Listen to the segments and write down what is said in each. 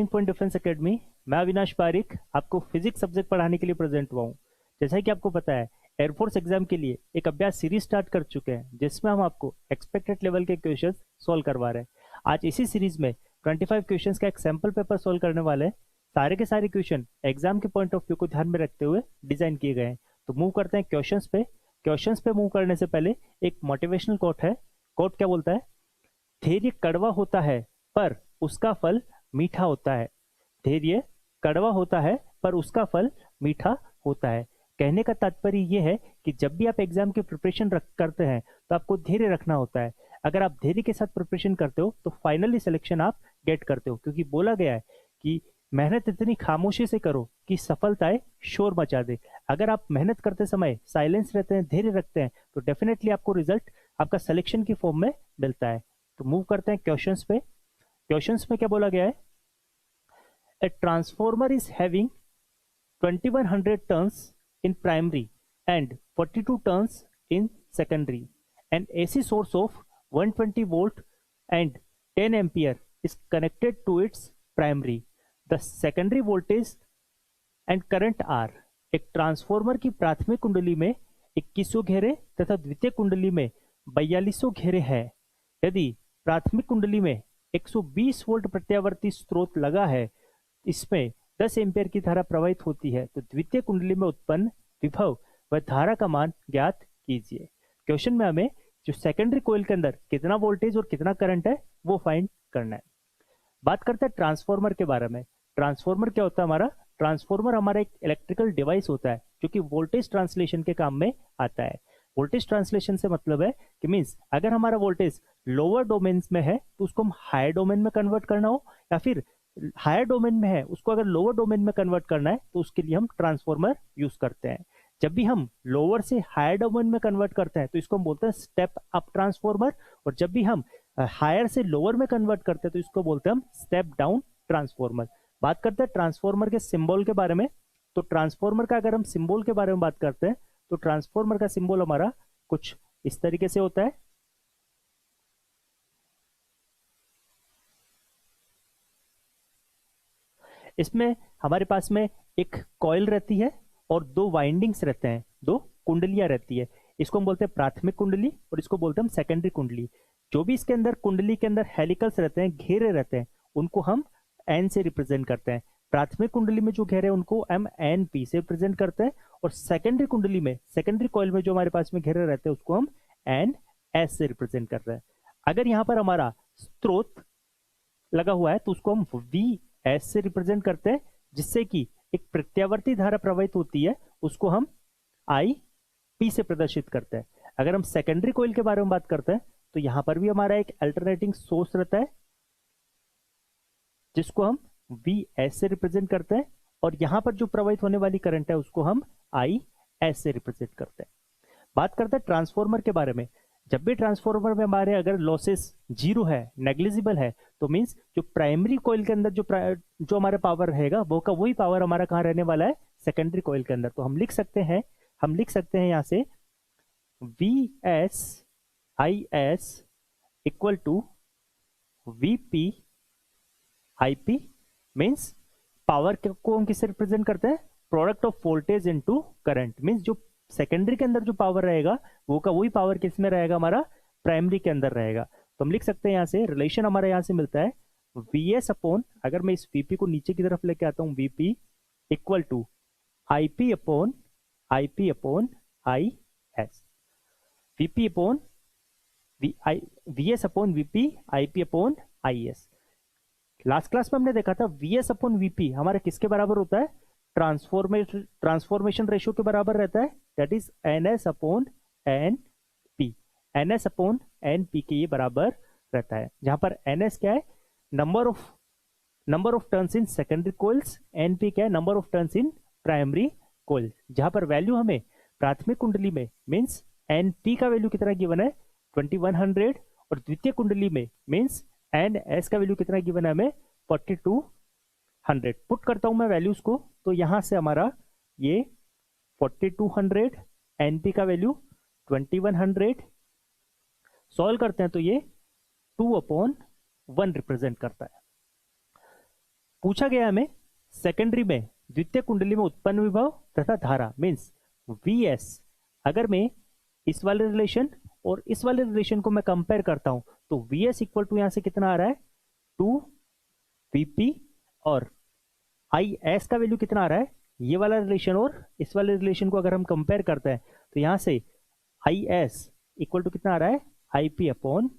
Turning point defence academy. मैं अविनाश पारिक आपको physics subject पढ़ाने के लिए प्रेजेंट हुआ हूँ। जैसा कि आपको पता है, एयरफोर्स एग्जाम के लिए एक अभ्यास सीरीज स्टार्ट कर चुके हैं जिसमें हम आपको एक्सपेक्टेड लेवल के क्वेश्चंस सॉल्व करवा रहे हैं। आज इसी सीरीज में 25 क्वेश्चंस का एक सैंपल पेपर सॉल्व करने वाले हैं। सारे के सारे क्वेश्चन एग्जाम के पॉइंट ऑफ व्यू को ध्यान में रखते हुए डिजाइन किए गए हैं। तो मूव करते हैं क्वेश्चंस पे। क्वेश्चंस पे मूव करने से पहले एक मोटिवेशनल कोट है। कोट क्या बोलता है? धैर्य कड़वा होता है पर उसका फल मीठा होता है। धैर्य कड़वा होता है पर उसका फल मीठा होता है। कहने का तात्पर्य यह है कि जब भी आप एग्जाम की प्रिपरेशन करते हैं तो आपको धैर्य रखना होता है। अगर आप धैर्य के साथ प्रिपरेशन करते हो तो फाइनली सिलेक्शन आप गेट करते हो, क्योंकि बोला गया है कि मेहनत इतनी खामोशी से करो कि सफलताएं शोर मचा दे। अगर आप मेहनत करते समय साइलेंस रहते हैं, धैर्य रखते हैं, तो डेफिनेटली आपको रिजल्ट आपका सिलेक्शन की फॉर्म में मिलता है। तो मूव करते हैं क्वेश्चंस पे। क्वेश्चंस में क्या बोला गया है? A transformer is having 2100 turns in primary and 42 turns in secondary. An AC source of 120 volt and 10 ampere is connected to its primary. The secondary voltage and current are. एक transformer की प्राथमिक कुंडली में 2100 घेरे तथा द्वितीय कुंडली में 4200 घेरे हैं। यदि प्राथमिक कुंडली में 120 वोल्ट प्रत्यावर्ती स्रोत लगा है, इसमें 10 एम्पियर की धारा प्रवाहित होती है, तो द्वितीय कुंडली में उत्पन्न विभव व धारा का मान ज्ञात कीजिए। क्वेश्चन में हमें जो सेकेंडरी कोइल के अंदर कितना वोल्टेज और कितना करंट है वो फाइंड करना है। बात करते हैं ट्रांसफॉर्मर के बारे में। ट्रांसफॉर्मर क्या होता है हमारा? ट्रांसफॉर्मर हमारा एक इलेक्ट्रिकल डिवाइस होता है जो कि वोल्टेज ट्रांसलेशन के काम में आता है। वोल्टेज ट्रांसलेशन से मतलब है कि मींस अगर हमारा वोल्टेज लोअर डोमेन में है तो उसको हम हायर डोमेन में कन्वर्ट करना हो, या फिर हायर डोमेन में है उसको अगर लोअर डोमेन में कन्वर्ट करना है तो उसके लिए हम ट्रांसफॉर्मर यूज करते हैं। जब भी हम लोअर से हायर डोमेन में कन्वर्ट करते हैं तो इसको हम बोलते हैं स्टेप अप ट्रांसफॉर्मर, और जब भी हम हायर से लोअर में कन्वर्ट करते हैं तो इसको बोलते हैं हम स्टेप डाउन ट्रांसफॉर्मर। बात करते हैं ट्रांसफॉर्मर के सिंबल के बारे में। तो ट्रांसफॉर्मर का अगर हम सिंबल के बारे में बात करते हैं तो ट्रांसफॉर्मर का सिंबल हमारा कुछ इस तरीके से होता है। इसमें हमारे पास में एक कॉइल रहती है और दो वाइंडिंग्स रहते हैं, दो कुंडलियां रहती है। इसको हम बोलते हैं प्राथमिक कुंडली और इसको बोलते हैं हम सेकेंडरी कुंडली। जो भी इसके अंदर कुंडली के अंदर हेलिकल्स रहते हैं, घेरे रहते हैं, उनको हम एन से रिप्रेजेंट करते हैं। प्राथमिक कुंडली में जो घेरे हैं उनको हम एन पी से रिप्रेजेंट करते हैं, और सेकेंडरी कुंडली में, सेकेंडरी कॉइल में जो हमारे पास में घेरे रहते हैं उसको हम एन एस से रिप्रेजेंट कर रहे हैं। अगर यहाँ पर हमारा स्रोत लगा हुआ है तो उसको हम वी एस से रिप्रेजेंट करते हैं, जिससे कि एक प्रत्यावर्ती धारा प्रवाहित होती है, उसको हम आई पी से प्रदर्शित करते हैं। अगर हम सेकेंडरी कॉइल के बारे में बात करते हैं तो यहां पर भी हमारा एक अल्टरनेटिंग सोर्स रहता है जिसको हम वी एस से रिप्रेजेंट करते हैं, और यहां पर जो प्रवाहित होने वाली करंट है उसको हम आई एस से रिप्रेजेंट करते हैं। बात करते हैं ट्रांसफॉर्मर के बारे में। जब भी ट्रांसफॉर्मर में हमारे अगर लॉसेस जीरो है, नेग्लिजिबल है, तो मींस जो प्राइमरी कॉइल के अंदर जो हमारा पावर रहेगा वो का वही पावर हमारा कहाँ रहने वाला है? सेकेंडरी कॉइल के अंदर। तो हम लिख सकते हैं यहां से V S I S equal to V P I P. Means power को हम किससे रिप्रेजेंट करते हैं? Product of voltage into current. Means जो सेकेंडरी के अंदर जो पावर रहेगा वो का वही पावर किस में रहेगा? हमारा प्राइमरी के अंदर रहेगा। तो हम लिख सकते हैं यहां से रिलेशन हमारा यहां से मिलता है वी एस अपॉन, अगर मैं इस वीपी को नीचे की तरफ लेके आता हूं, VP equal to I P upon I S. VP upon V S upon VP, I P upon I S. Last class में हमने देखा था वी एस अपॉन वीपी हमारा किसके बराबर होता है? ट्रांसफॉर्मेशन रेशियो के बराबर रहता है, that is N S upon N P. N S upon N P के ये बराबर रहता है, जहां पर एन एस क्या है? Number of turns in secondary coils. N P क्या है? Number of turns in primary coils. जहां पर वैल्यू हमें प्राथमिक कुंडली में मीन्स एन पी का वैल्यू कितना गिवन है? 2100, और द्वितीय कुंडली में मीन्स एन एस का वैल्यू कितना गिवन है हमें? 4200। पुट करता हूं मैं वैल्यूज को, तो यहां से हमारा ये 4200, एनपी का वैल्यू 2100, सॉल्व करते हैं तो ये 2/1 रिप्रेजेंट करता है। पूछा गया हमें सेकेंडरी में द्वितीय कुंडली में उत्पन्न विभव तथा धारा मीन्स Vs। अगर मैं इस वाले रिलेशन और इस वाले रिलेशन को मैं कंपेयर करता हूं तो Vs इक्वल टू यहां से कितना आ रहा है 2Vp और Is का वैल्यू कितना आ रहा है, ये वाला रिलेशन और इस वाले रिलेशन को अगर हम कंपेयर करते हैं तो यहां से Is इक्वल टू कितना आ रहा है Ip अपॉन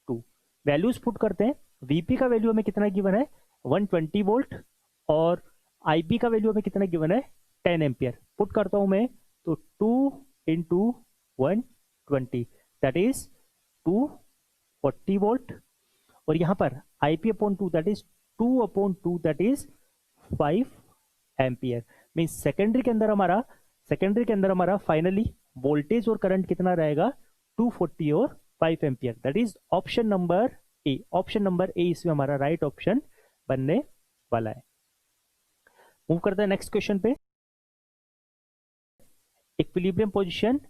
2। वैल्यूज पुट करते हैं। Vp का वैल्यू हमें कितना गिवन है 120 वोल्ट और Ip का वैल्यू हमें कितना गिवन है 10 एम्पियर। पुट करता हूं मैं तो 2 इंटू 120 दैट इज 240 वोल्ट और यहां पर Ip upon 2 that is 2 upon 2 that is 5 ampere. Mean secondary के अंदर हमारा फाइनली वोल्टेज और करंट कितना रहेगा 240 और 5 ampere. That is option number A. Option number ए इसमें हमारा राइट ऑप्शन बनने वाला है। मूव करते हैं नेक्स्ट क्वेश्चन पे। इक्विलिब्रियम पोजीशन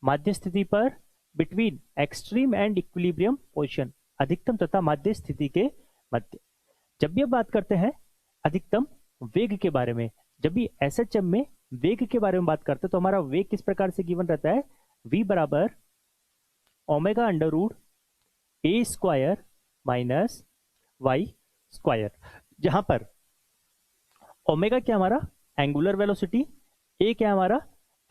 माध्य स्थिति पर between extreme and equilibrium position, अधिकतम तथा माध्य स्थिति के मध्य। जब भी हम बात करते हैं अधिकतम वेग के बारे में, जब भी एसएचएम में वेग के बारे में बात करते हैं तो हमारा वेग किस प्रकार से गिवन रहता है v बराबर ओमेगा अंडर रूट ए स्क्वायर माइनस वाई स्क्वायर, जहां पर ओमेगा क्या हमारा एंगुलर वेलोसिटी, ए क्या हमारा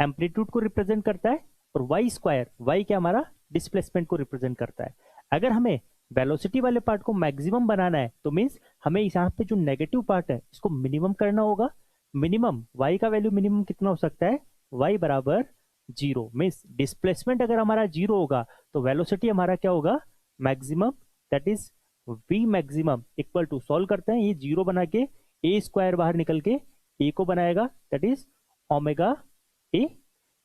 एम्पलीट्यूड को रिप्रेजेंट करता है और वाई स्क्वायर वाई क्या हमारा डिस्प्लेसमेंट को रिप्रेजेंट करता है। अगर हमें वेलोसिटी वाले पार्ट को मैक्सिमम बनाना है तो मींस हमें यहाँ पे जो नेगेटिव पार्ट है इसको मिनिमम करना होगा। मिनिमम y का वैल्यू मिनिमम कितना हो सकता है y बराबर 0। मींस डिस्प्लेसमेंट अगर हमारा 0 होगा तो वेलोसिटी हमारा क्या होगा maximum, that is v maximum equal to, solve करते हैं, ये 0 बना के a स्क्वायर बाहर निकल के a को बनाएगा दैट इज ओमेगा a।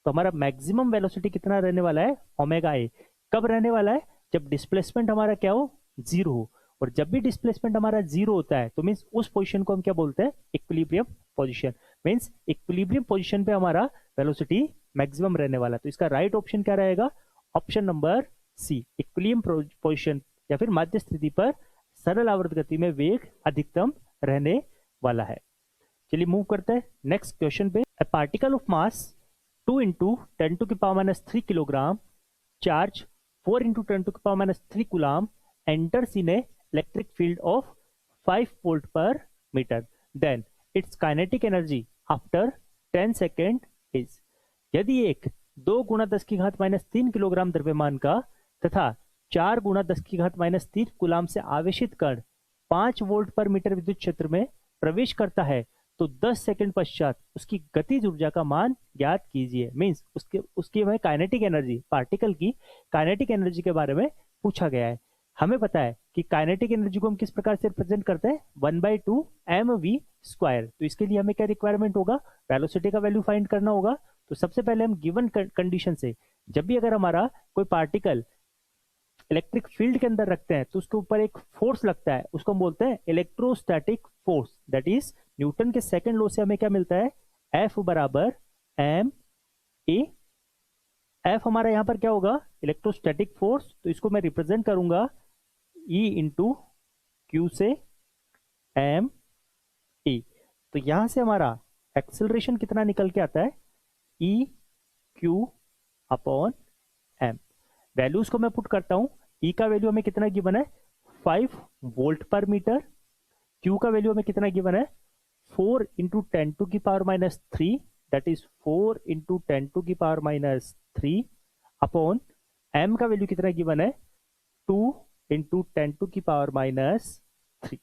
तो हमारा मैक्सिमम वेलोसिटी कितना रहने वाला है ओमेगा a। कब रहने वाला है जब डिस्प्लेसमेंट हमारा क्या हो 0 हो, और जब भी डिस्प्लेसमेंट हमारा 0 होता है तो मीन्स उस पोजीशन को हम क्या बोलते हैं equilibrium position. Means equilibrium position पे हमारा वेलोसिटी मैक्सिमम रहने वाला है। तो इसका राइट ऑप्शन क्या रहेगा option number C, equilibrium position या फिर माध्य स्थिति पर सरल आवर्त गति में वेग अधिकतम रहने वाला है। चलिए मूव करते हैं नेक्स्ट क्वेश्चन पे। A particle of mass 2 into 10 to की power -3 kilogram, charge 4 into 10 to the power -3 coulomb enters in a electric field of 5 volt per meter. Then its kinetic energy after 10 second is। यदि एक 2 गुणा 10 की घात -3 kilogram द्रव्यमान का तथा 4 गुणा 10 की घात -3 कुलाम से आवेशित कण 5 वोल्ट पर मीटर विद्युत क्षेत्र में प्रवेश करता है तो 10 सेकंड पश्चात उसकी गतिज ऊर्जा का मान ज्ञात कीजिए। मींस उसकी हमें काइनेटिक एनर्जी, पार्टिकल की काइनेटिक एनर्जी के बारे में पूछा गया है। हमें पता है कि काइनेटिक एनर्जी को हम किस प्रकार से रिप्रेजेंट करते हैं 1/2 mv स्क्वायर। तो इसके लिए हमें क्या रिक्वायरमेंट होगा वेलोसिटी का वैल्यू फाइंड करना होगा। तो सबसे पहले हम गिवन कंडीशन से जब भी अगर हमारा कोई पार्टिकल इलेक्ट्रिक फील्ड के अंदर रखते हैं तो उसके ऊपर एक फोर्स लगता है, उसको हम बोलते हैं electrostatic force. That is Newton के सेकंड लॉ से हमें क्या मिलता है F बराबर m a। F हमारा यहां पर क्या होगा इलेक्ट्रोस्टैटिक फोर्स, तो इसको मैं रिप्रेजेंट करूंगा E इंटू क्यू से m a। तो यहां से हमारा एक्सेलरेशन कितना निकल के आता है E q upon m। Values को मैं पुट करता हूं। E का वैल्यू हमें कितना गिवन है 5 वोल्ट पर मीटर, Q का वैल्यू हमें कितना गिवन है 4 इंटू 10 टू की power -3 that is 4 into 10 to की पावर -3 अपॉन M का वैल्यू कितना गिवन है 2 इंटू 10 टू की पावर -3।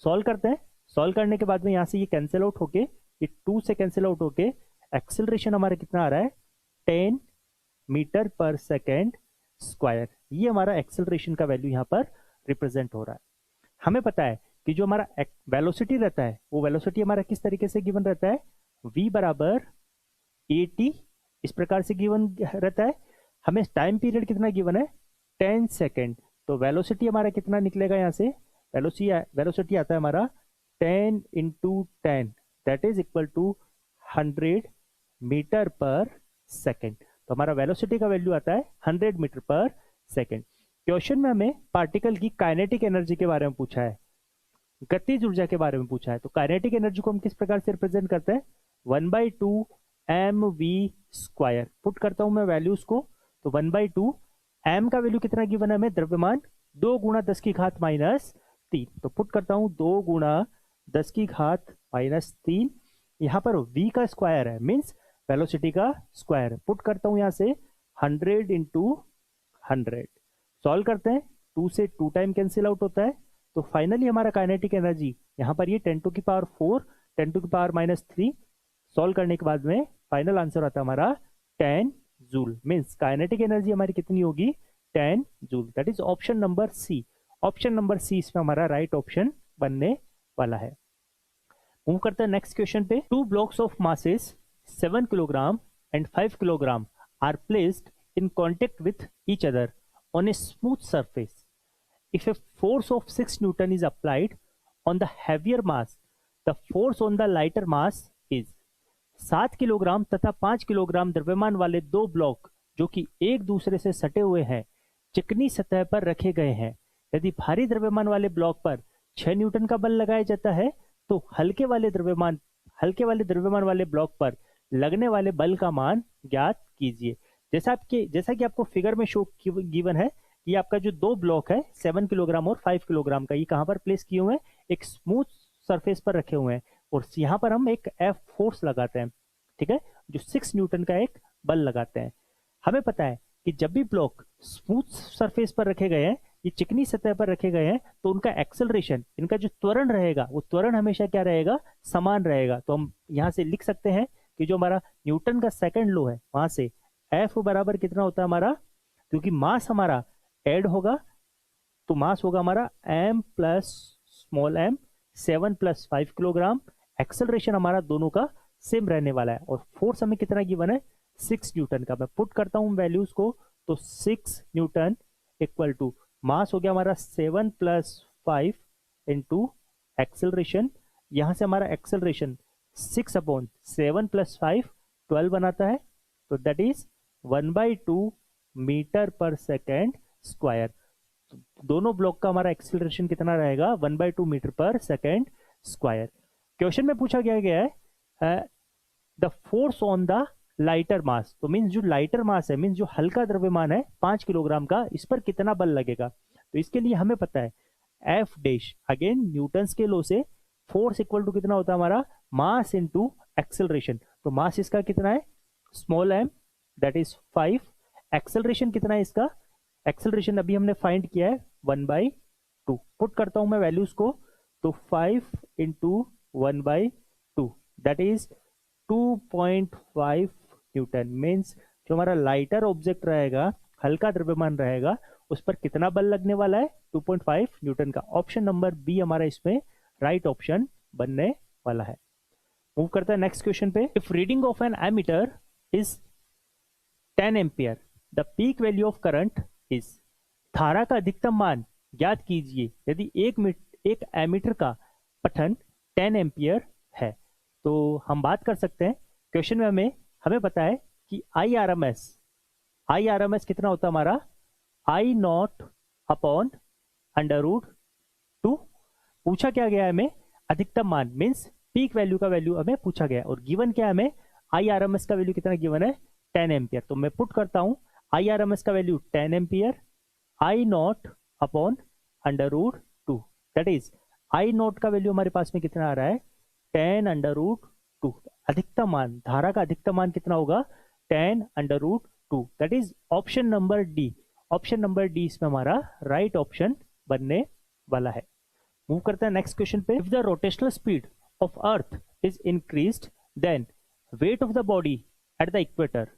सॉल्व करते हैं। सॉल्व करने के बाद में यहां से ये कैंसिल आउट होके, ये 2 से कैंसिल आउट होके एक्सेलरेशन हमारा कितना आ रहा है 10 मीटर पर सेकेंड स्क्वायर। ये हमारा एक्सेलरेशन का वैल्यू यहाँ पर रिप्रेजेंट हो रहा है। हमें पता है कि जो हमारा वेलोसिटी रहता है वो वेलोसिटी हमारा किस तरीके से गिवन रहता है v बराबर at इस प्रकार से गिवन रहता है। हमें टाइम पीरियड कितना गिवन है 10 सेकेंड। तो वेलोसिटी हमारा कितना निकलेगा यहाँ से वेलोसिटी आता है हमारा 10 into 10 that is equal to 100 metre पर सेकेंड। तो हमारा वेलोसिटी का वैल्यू आता है 100 मीटर पर सेकेंड। क्वेश्चन में हमें पार्टिकल की काइनेटिक एनर्जी के बारे में पूछा है। गतिज ऊर्जा के बारे में पूछा है, तो काइनेटिक एनर्जी को हम किस प्रकार से रिप्रेजेंट करते हैं, 1/2 mv²। पुट करता हूं मैं वैल्यूज को, तो 1/2 m का वैल्यू कितना गिवन है हमें, द्रव्यमान 2 गुणा 10 की घात -3, तो पुट करता हूं 2 गुणा 10 की घात -3। यहाँ पर v का स्क्वायर है, मीन्स वेलोसिटी का स्क्वायर है। पुट करता हूं यहाँ से 100 इंटू 100, सॉल्व करते हैं, 2 से 2 टाइम कैंसिल आउट होता है, तो फाइनली हमारा काइनेटिक एनर्जी यहाँ पर ये 10⁴ 10⁻³ सॉल्व करने के बाद में फाइनल आंसर आता है हमारा 10 जूल। मीन्स काइनेटिक एनर्जी हमारी कितनी होगी, 10 joule. That is option number C. Option number C इसमें हमारा राइट ऑप्शन बनने वाला है। मूव करते हैं नेक्स्ट क्वेश्चन पे। 2 blocks of masses 7 kilogram and 5 kilogram are placed in contact with each other on a smooth surface. If a force of 6 Newton is applied on the heavier mass, the force on the lighter mass is 7 kilogram तथा 5 kilogram द्रव्यमान वाले 2 block जो कि एक दूसरे से सटे हुए हैं, चिकनी सतह पर रखे गए हैं। यदि भारी द्रव्यमान वाले ब्लॉक पर 6 न्यूटन का बल लगाया जाता है, तो हल्के वाले द्रव्यमान वाले ब्लॉक पर लगने वाले बल का मान ज्ञात कीजिए। जैसा कि आपको फिगर में शो गिवन है, ये आपका जो 2 ब्लॉक है 7 किलोग्राम और 5 किलोग्राम का, ये कहां पर प्लेस किए हुए हैं, एक स्मूथ सरफेस पर रखे हुए हैं, और यहाँ पर हम एक F फोर्स लगाते हैं, ठीक है, जो 6 न्यूटन का एक बल लगाते हैं। हमें पता है कि जब भी ब्लॉक स्मूथ सरफेस पर रखे गए हैं, ये चिकनी सतह पर रखे गए हैं, तो उनका एक्सेलरेशन, इनका जो त्वरण रहेगा, वो त्वरण हमेशा क्या रहेगा, समान रहेगा। तो हम यहाँ से लिख सकते हैं कि जो हमारा न्यूटन का सेकंड लॉ है, वहां से F बराबर कितना होता है हमारा, क्योंकि मास हमारा ऐड होगा, तो मास होगा हमारा m plus small m, 7 + 5 kilogram. Acceleration हमारा दोनों का सेम रहने वाला है, और फोर्स हमें कितना गिवन है, 6 न्यूटन का। मैं पुट करता हूं वैल्यूज को, तो 6 न्यूटन इक्वल टू मास हो गया हमारा 7 + 5 इंटू एक्सेलरेशन। यहां से हमारा एक्सेलरेशन 6/7 + 5 12 बनाता है, तो दैट इज 1/2 मीटर/सेकेंड स्क्वायर। दोनों ब्लॉक का हमारा एक्सेलरेशन कितना रहेगा, 1/2 मीटर/सेकेंड स्क्वायर। क्वेश्चन में पूछा गया है the force on the lighter mass, तो मीन्स जो लाइटर मास है, मीन्स जो हल्का द्रव्यमान है 5 किलोग्राम का, इस पर कितना बल लगेगा। तो इसके लिए हमें पता है F डैश, अगेन न्यूटन्स के लॉ से फोर्स इक्वल टू कितना होता है हमारा, मास इंटू एक्सेलरेशन। तो मास इसका कितना है, small m, that is 5। Acceleration कितना है इसका, एक्सेलरेशन अभी हमने फाइंड किया है 1/2। पुट करता हूं मैं वैल्यूज को, तो 5 into 1/2 that is 2.5 Newton. Means जो हमारा लाइटर ऑब्जेक्ट रहेगा, हल्का द्रव्यमान रहेगा, उस पर कितना बल लगने वाला है, 2.5 न्यूटन का। ऑप्शन नंबर बी हमारा इसमें राइट ऑप्शन बनने वाला है। मूव करता है नेक्स्ट क्वेश्चन पे। If reading of an ammeter is 10 ampere, the peak value of current is, धारा का अधिकतम मान ज्ञात कीजिए यदि एक एमीटर का पठन 10 एम्पियर है। तो हम बात कर सकते हैं, क्वेश्चन में हमें पता है कि IRMS कितना होता है हमारा, I0/√2। पूछा क्या गया है हमें, अधिकतम मान, मीन्स पीक वैल्यू का वैल्यू हमें पूछा गया, और गिवन क्या है हमें, IRMS का वैल्यू कितना गिवन है, 10 एम्पियर। तो मैं पुट करता हूं IRMS का value 10 ampere, I0/√2, that is I0 का वैल्यू हमारे पास में कितना आ रहा है, 10√2। अधिकतम मान, धारा का अधिकतम मान कितना होगा, 10√2, that is option number D. Option number D इसमें हमारा राइट ऑप्शन बनने वाला है। मूव करते हैं नेक्स्ट क्वेश्चन पे। If the rotational speed of earth is increased, then weight of the body at the equator,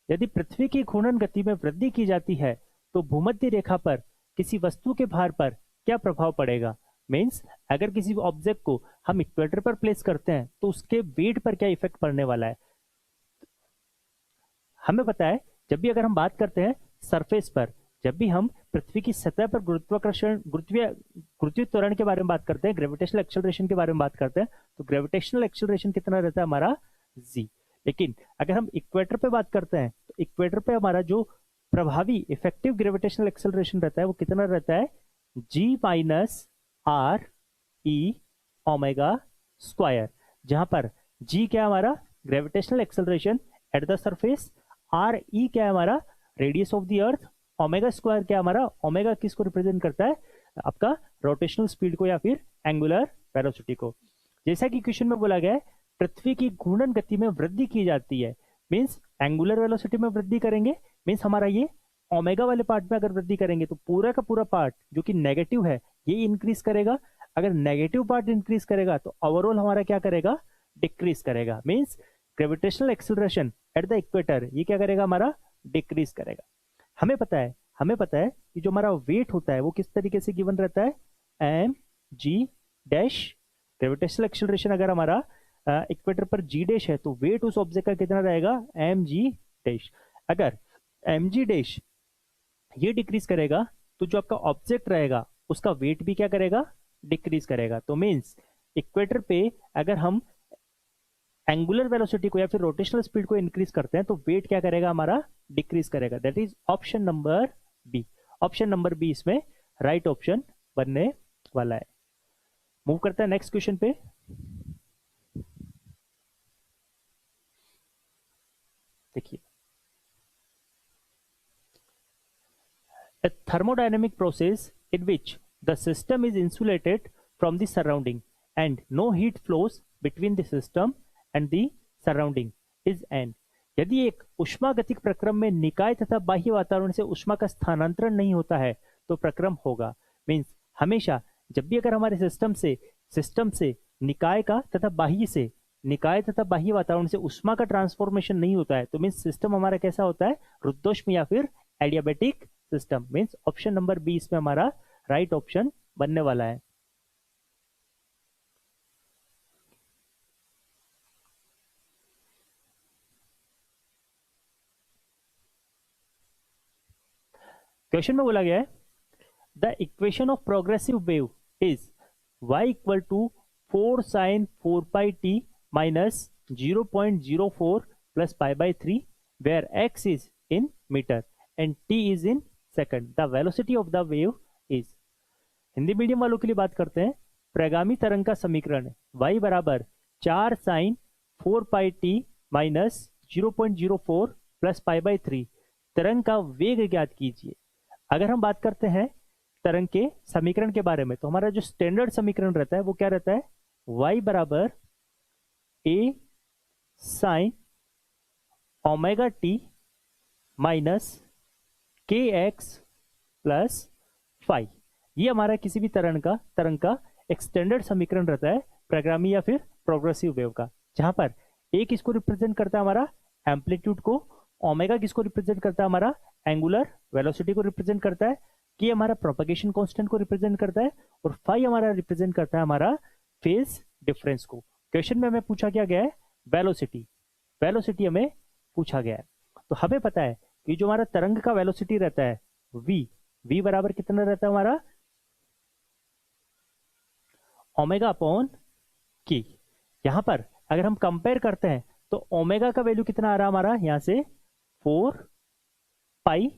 यदि पृथ्वी की घूर्णन गति में वृद्धि की जाती है, तो भूमध्य रेखा पर किसी वस्तु के भार पर क्या प्रभाव पड़ेगा। मीन्स अगर किसी ऑब्जेक्ट को हम इक्वेटर पर प्लेस करते हैं, तो उसके वेट पर क्या इफेक्ट पड़ने वाला है। हमें पता है जब भी अगर हम बात करते हैं सरफेस पर, जब भी हम पृथ्वी की सतह पर गुरुत्वीय त्वरण के बारे में बात करते हैं, ग्रेविटेशनल एक्सेलरेशन के बारे में बात करते हैं, तो ग्रेविटेशनल एक्सेलरेशन कितना रहता है हमारा, g। लेकिन अगर हम इक्वेटर पे बात करते हैं, तो इक्वेटर पे हमारा जो प्रभावी इफेक्टिव ग्रेविटेशनल एक्सेलरेशन रहता है, वो कितना रहता है, g - r ई ओमेगा स्क्वायर, जहां पर जी क्या है हमारा gravitational acceleration at the surface, R E क्या है हमारा radius of the earth, omega square क्या है हमारा, ओमेगा किसको रिप्रेजेंट करता है आपका रोटेशनल स्पीड को या फिर एंगुलर वेलोसिटी को। जैसा कि क्वेश्चन में बोला गया है पृथ्वी की घूर्णन गति में वृद्धि की जाती है, मींस एंगुलर वेलोसिटी में वृद्धि करेंगे, मींस हमारा ये ओमेगा वाले पार्ट में अगर वृद्धि करेंगे तो पूरा का पूरा पार्ट जो कि नेगेटिव है ये इंक्रीज करेगा, अगर नेगेटिव पार्ट इंक्रीज करेगा तो ओवरऑल हमारा क्या करेगा डिक्रीज करेगा, means gravitational acceleration at the equator ये क्या करेगा हमारा डिक्रीज करेगा। हमें पता है कि जो हमारा वेट होता है वो किस तरीके से गिवन रहता है M G dash, gravitational acceleration अगर हमारा इक्वेटर पर जी डैश है तो वेट उस ऑब्जेक्ट का कितना रहेगा एम जी डैश, अगर एम जी डैश ये डिक्रीज करेगा तो जो आपका ऑब्जेक्ट रहेगा उसका वेट भी क्या करेगा डिक्रीज करेगा। तो मींस इक्वेटर पे अगर हम एंगुलर वेलोसिटी को या फिर रोटेशनल स्पीड को इंक्रीज करते हैं तो वेट क्या करेगा हमारा डिक्रीज करेगा, that is option number B. Option number B इसमें राइट ऑप्शन बनने वाला है। मूव करते हैं नेक्स्ट क्वेश्चन पे। देखिए a thermodynamic process in which the system is insulated from the surrounding and no heat flows between the system and the surrounding is an, यदि एक उष्मागतिक प्रक्रम में निकाय तथा बाह्य वातावरण से उष्मा का स्थानांतरण नहीं होता है तो प्रक्रम होगा। मींस हमेशा जब भी अगर हमारे सिस्टम से निकाय का तथा बाह्य से निकाय तथा बाह्य वातावरण से उष्मा का ट्रांसफॉर्मेशन नहीं होता है तो मीन्स सिस्टम हमारा कैसा होता है रुद्धोष्म या फिर adiabatic system, means option number B इसमें हमारा राइट ऑप्शन बनने वाला है। क्वेश्चन में बोला गया है the equation of progressive wave is y equal to 4 sin 4 pi t minus 0.04 plus pi by 3 where x is in meter and t is in second. The velocity of the wave is, Hindi medium वालों के लिए बात करते हैं, प्रगामी तरंग का समीकरण y बराबर 4 sin 4 pi t minus 0.04 plus pi by 3, तरंग का वेग ज्ञात कीजिए। अगर हम बात करते हैं तरंग के समीकरण के बारे में तो हमारा जो स्टैंडर्ड समीकरण रहता है वो क्या रहता है y बराबर a sine omega T minus के एक्स प्लस फाइव, ये हमारा किसी भी तरंग का एक स्टैंडर्ड समीकरण रहता है प्रगामी या फिर प्रोग्रेसिव वेव का, जहां पर a किसको रिप्रेजेंट करता है हमारा एम्पलीट्यूड को, ओमेगा किसको रिप्रेजेंट करता है हमारा एंगुलर वेलोसिटी को रिप्रेजेंट करता है, कि हमारा प्रोपगेशन कांस्टेंट को रिप्रेजेंट करता है और फाई हमारा रिप्रेजेंट करता है हमारा फेज डिफरेंस को। क्वेश्चन में हमें पूछा क्या गया है वेलोसिटी हमें पूछा गया है। तो हमें पता है कि जो हमारा तरंग का वेलोसिटी रहता है v बराबर कितना रहता है हमारा ओमेगा अपॉन की। यहां पर अगर हम कंपेयर करते हैं तो ओमेगा का वैल्यू कितना आ रहा है हमारा यहां से 4 पाई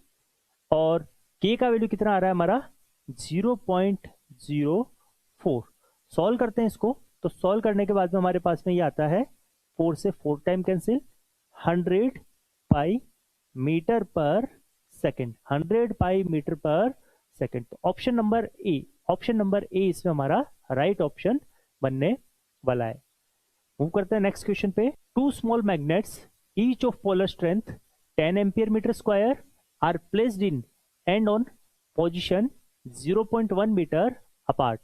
और के का वैल्यू कितना आ रहा है हमारा 0.04। सॉल्व करते हैं इसको तो सॉल्व करने के बाद में हमारे पास में ये आता है 4 से 4 टाइम कैंसिल 100 पाई मीटर पर सेकेंड, 100 पाई मीटर पर सेकेंड। तो ऑप्शन नंबर ए इसमें हमारा राइट ऑप्शन बनने वाला है। मूव करते हैं नेक्स्ट क्वेश्चन पे। 2 small magnets each of polar strength 10 ampere metre square are placed in end on position 0.1 metre apart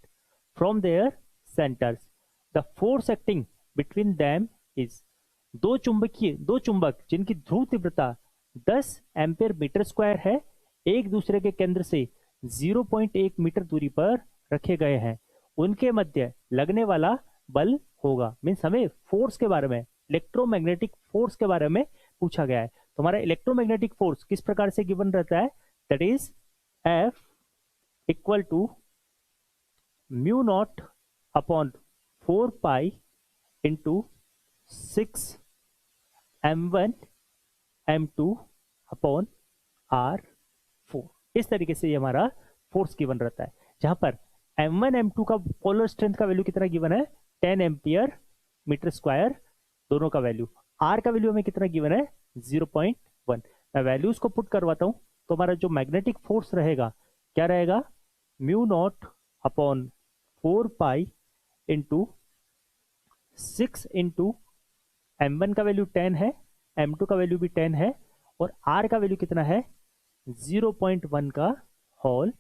from their centres, the force acting between them is. दो चुंबक जिनकी ध्रुव तीव्रता 10 एम्पियर मीटर स्क्वायर है एक दूसरे के केंद्र से 0.1 मीटर दूरी पर रखे गए हैं, उनके मध्य लगने वाला बल होगा। मीन्स हमें फोर्स के बारे में इलेक्ट्रोमैग्नेटिक फोर्स के बारे में पूछा गया है। तो हमारा इलेक्ट्रोमैग्नेटिक फोर्स किस प्रकार से गिवन रहता है, that is F equal to mu naught upon 4 pi into 6 m1 m2 upon R4। इस तरीके से ये हमारा फोर्स गिवन रहता है, जहां पर M1 M2 का पोलर स्ट्रेंथ का वैल्यू कितना गिवन है, 10 एम्पियर मीटर स्क्वायर दोनों का वैल्यू। R का वैल्यू हमें कितना गिवन है, 0.1। मैं वैल्यूज को पुट करवाता हूं तो हमारा जो मैग्नेटिक फोर्स रहेगा क्या रहेगा, mu naught upon 4 pi into 6 into M1 का वैल्यू 10 है, M2 का वैल्यू भी 10 है, और R का वैल्यू कितना है, 0.1 का होल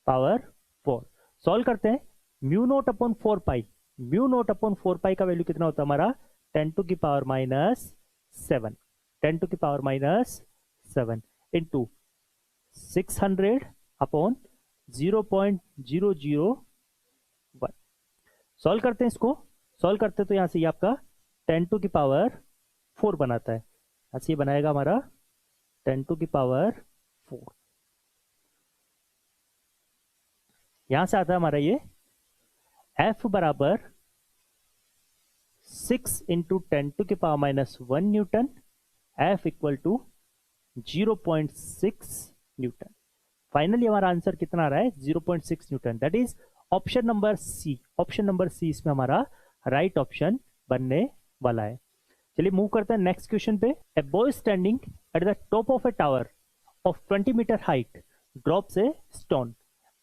पावर 4। सॉल्व करते हैं, म्यू नोट अपॉन 4 पाई, म्यू नोट अपॉन 4 पाई का वैल्यू कितना होता है हमारा, 10 टू की पावर माइनस 7, 10 टू की power minus 7 into 600 upon 0.001। Solve करते हैं इसको, सॉल्व करते हैं तो यहां से ये आपका 10 टू की पावर 4 बनाता है, यहां से ये बनाएगा हमारा 10 टू की पावर 4। यहां से आता है हमारा ये F बराबर 6 इंटू 10 टू की power minus 1 newton, F equal to 0.6 newton. Finally हमारा आंसर कितना आ रहा है, 0.6 newton. That is option number C, option number C इसमें हमारा राइट ऑप्शन बनने वाला है। चलिए मूव करते हैं नेक्स्ट क्वेश्चन पे। A boy standing at the top of a tower of 20 metre height drops a stone,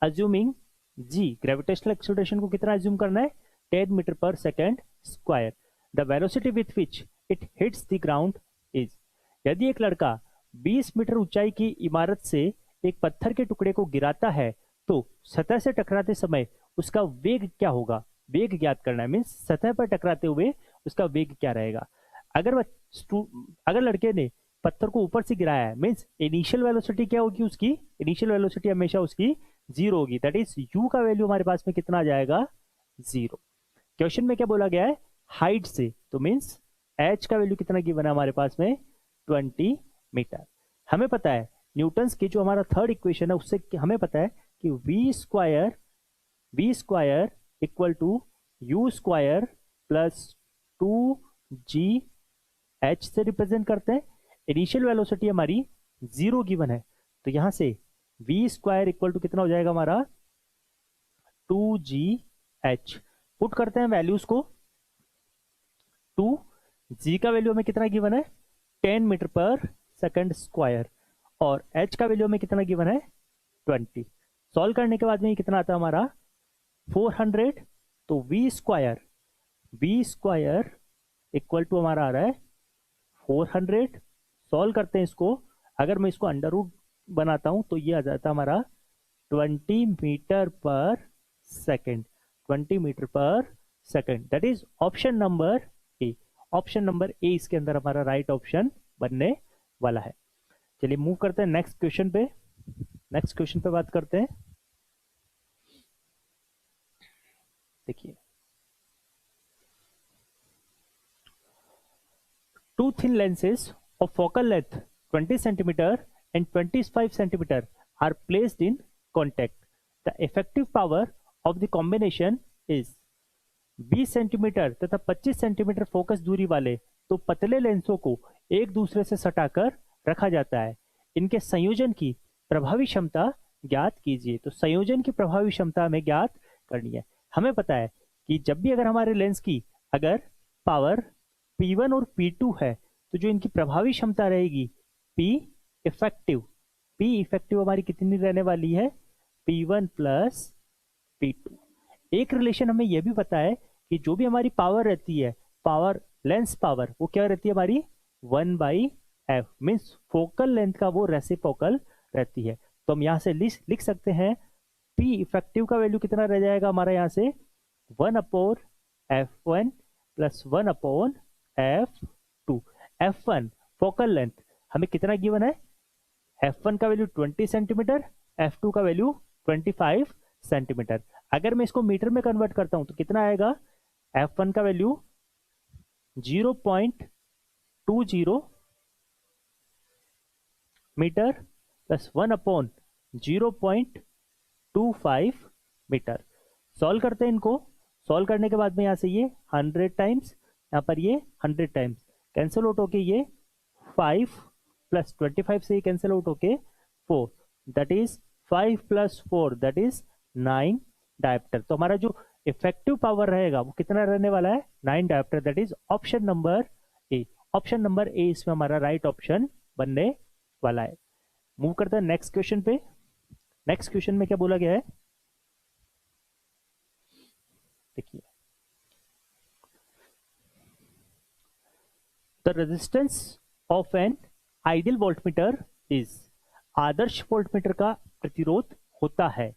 assuming G gravitational acceleration को कितना अज्यूम करना है, 10 मीटर पर second square. The velocity with which it hits the ground is. यदि एक लड़का 20 metre ऊंचाई की इमारत से एक पत्थर के टुकड़े को गिराता है तो सतह से टकराते समय उसका वेग क्या होगा, वेग ज्ञात करना है, मीन्स सतह पर टकराते हुए उसका वेग क्या रहेगा। अगर लड़के ने पत्थर को ऊपर से गिराया है, मीन्स इनिशियल वेलोसिटी क्या होगी उसकी, इनिशियल वेलोसिटी हमेशा उसकी 0 होगी। दैट इज u का वैल्यू हमारे पास में कितना आ जाएगा, 0। क्वेश्चन में क्या बोला गया है, हाइट से, तो मीन्स h का वैल्यू कितना गिवन है हमारे पास में, 20 मीटर। हमें पता है न्यूटन्स की जो हमारा थर्ड इक्वेशन है उससे हमें पता है कि v square equal to u square plus 2gh से रिप्रेजेंट करते हैं। इनिशियल वेलोसिटी हमारी 0 गिवन है, तो यहां से v स्क्वायर इक्वल टू कितना हो जाएगा हमारा, 2gh। पुट करते हैं वैल्यूज को, 2g का वैल्यू हमें कितना गिवन है, 10 मीटर पर सेकंड स्क्वायर, और h का वैल्यू हमें कितना गिवन है, 20। सॉल्व करने के बाद में ये कितना आता है हमारा, 400। तो v स्क्वायर इक्वल टू हमारा आ रहा है 400। सॉल्व करते हैं इसको, अगर मैं इसको अंडर रूट बनाता हूं तो ये आ जाता है हमारा 20 मीटर पर सेकेंड, 20 मीटर पर second. That is option number A, option number A इसके अंदर हमारा राइट ऑप्शन बनने वाला है। चलिए मूव करते हैं नेक्स्ट क्वेश्चन पे, नेक्स्ट क्वेश्चन पे बात करते हैं। देखिए, two thin lenses of focal length 20 centimeter and 25 centimeter are placed in contact. The effective power of the combination is 20 centimetre तथा 25 सेंटीमीटर फोकस दूरी वाले तो पतले लेंसों को एक दूसरे से सटाकर रखा जाता है। इनके संयोजन की प्रभावी क्षमता ज्ञात कीजिए। तो संयोजन की प्रभावी क्षमता हमें ज्ञात करनी है। हमें पता है कि जब भी अगर हमारे लेंस की अगर पावर P1 और P2 है तो जो इनकी प्रभावी क्षमता रहेगी P इफेक्टिव हमारी कितनी रहने वाली है, P1 प्लस P2। एक रिलेशन हमें यह भी पता है कि जो भी हमारी पावर रहती है, पावर लेंस पावर, वो क्या रहती है हमारी 1/f, मीन्स फोकल लेंथ का वो रेसिप्रोकल रहती है। तो हम यहाँ से लिख सकते हैं P इफेक्टिव का वैल्यू कितना रह जाएगा हमारा यहाँ से 1/f1 plus 1/f2। f1 focal length हमें कितना गिवन है, f1 का वैल्यू 20 सेंटीमीटर, f2 का वैल्यू 25 सेंटीमीटर। अगर मैं इसको मीटर में कन्वर्ट करता हूं तो कितना आएगा, f1 का value 0.20 metre plus 1/0.25 metre. Solve करते हैं इनको, सॉल्व करने के बाद में यहां से ये 100 टाइम्स, यहाँ पर ये 100 टाइम्स कैंसिल आउट होके ये 5 प्लस 25 से ये कैंसिल आउट होके 4, that is 5 + 4 that is 9 dioptre. तो हमारा जो इफेक्टिव पावर रहेगा वो कितना रहने वाला है, 9 dioptre, that is option number A. Option number ए इसमें हमारा राइट ऑप्शन बनने वाला है। मूव करते हैं नेक्स्ट क्वेश्चन पे। नेक्स्ट क्वेश्चन में क्या बोला गया है, देखिए, the resistance of an ideal voltmeter is, Adarsh voltmeter का प्रतिरोध होता है।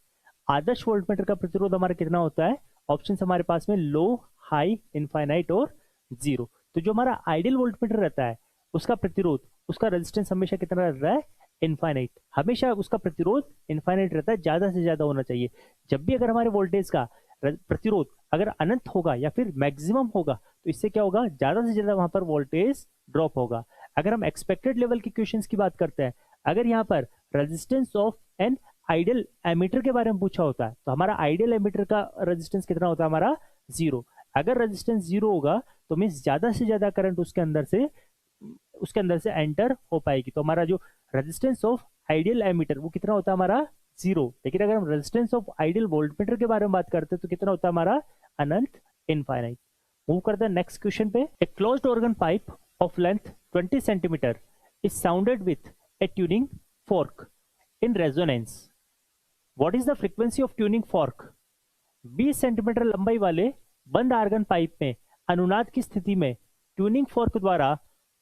आदर्श वोल्टमीटर का प्रतिरोध हमारा कितना होता है, ऑप्शन हमारे पास में लो, हाई, इनफाइनाइट और जीरो। तो जो हमारा आइडियल वोल्टमीटर रहता है उसका प्रतिरोध, उसका रेजिस्टेंस हमेशा कितना रहता है, इनफाइनाइट। हमेशा उसका प्रतिरोध इनफाइनाइट रहता है, ज्यादा से ज्यादा होना चाहिए। जब भी अगर हमारे वोल्टेज का प्रतिरोध अगर अनंत होगा या फिर मैक्सिमम होगा तो इससे क्या होगा, ज्यादा से ज्यादा वहां पर वोल्टेज ड्रॉप होगा। अगर हम एक्सपेक्टेड लेवल के क्वेश्चंस की बात करते हैं, अगर यहाँ पर resistance of an ideal ammeter के बारे में पूछा होता है तो हमारा आइडियल एमीटर का रेजिस्टेंस कितना होता है, हमारा 0। अगर रेजिस्टेंस 0 होगा तो मीन्स ज्यादा से ज्यादा करंट उसके अंदर से एंटर हो पाएगी। तो हमारा जो रेजिस्टेंस ऑफ आइडियल एमीटर वो कितना होता है, हमारा 0। लेकिन अगर हम रेजिस्टेंस ऑफ आइडियल वोल्टमीटर के बारे में बात करते हैं तो कितना होता है, हमारा अनंत, इनफाइनाइट। मूव करते हैं नेक्स्ट क्वेश्चन पे। A closed organ pipe of length 20 centimetre is sounded with A tuning fork in resonance. What is the frequency of tuning fork? 20 centimetre लंबाई वाले बंद आर्गन पाइप में अनुनाद की स्थिति में ट्यूनिंग फोर्क द्वारा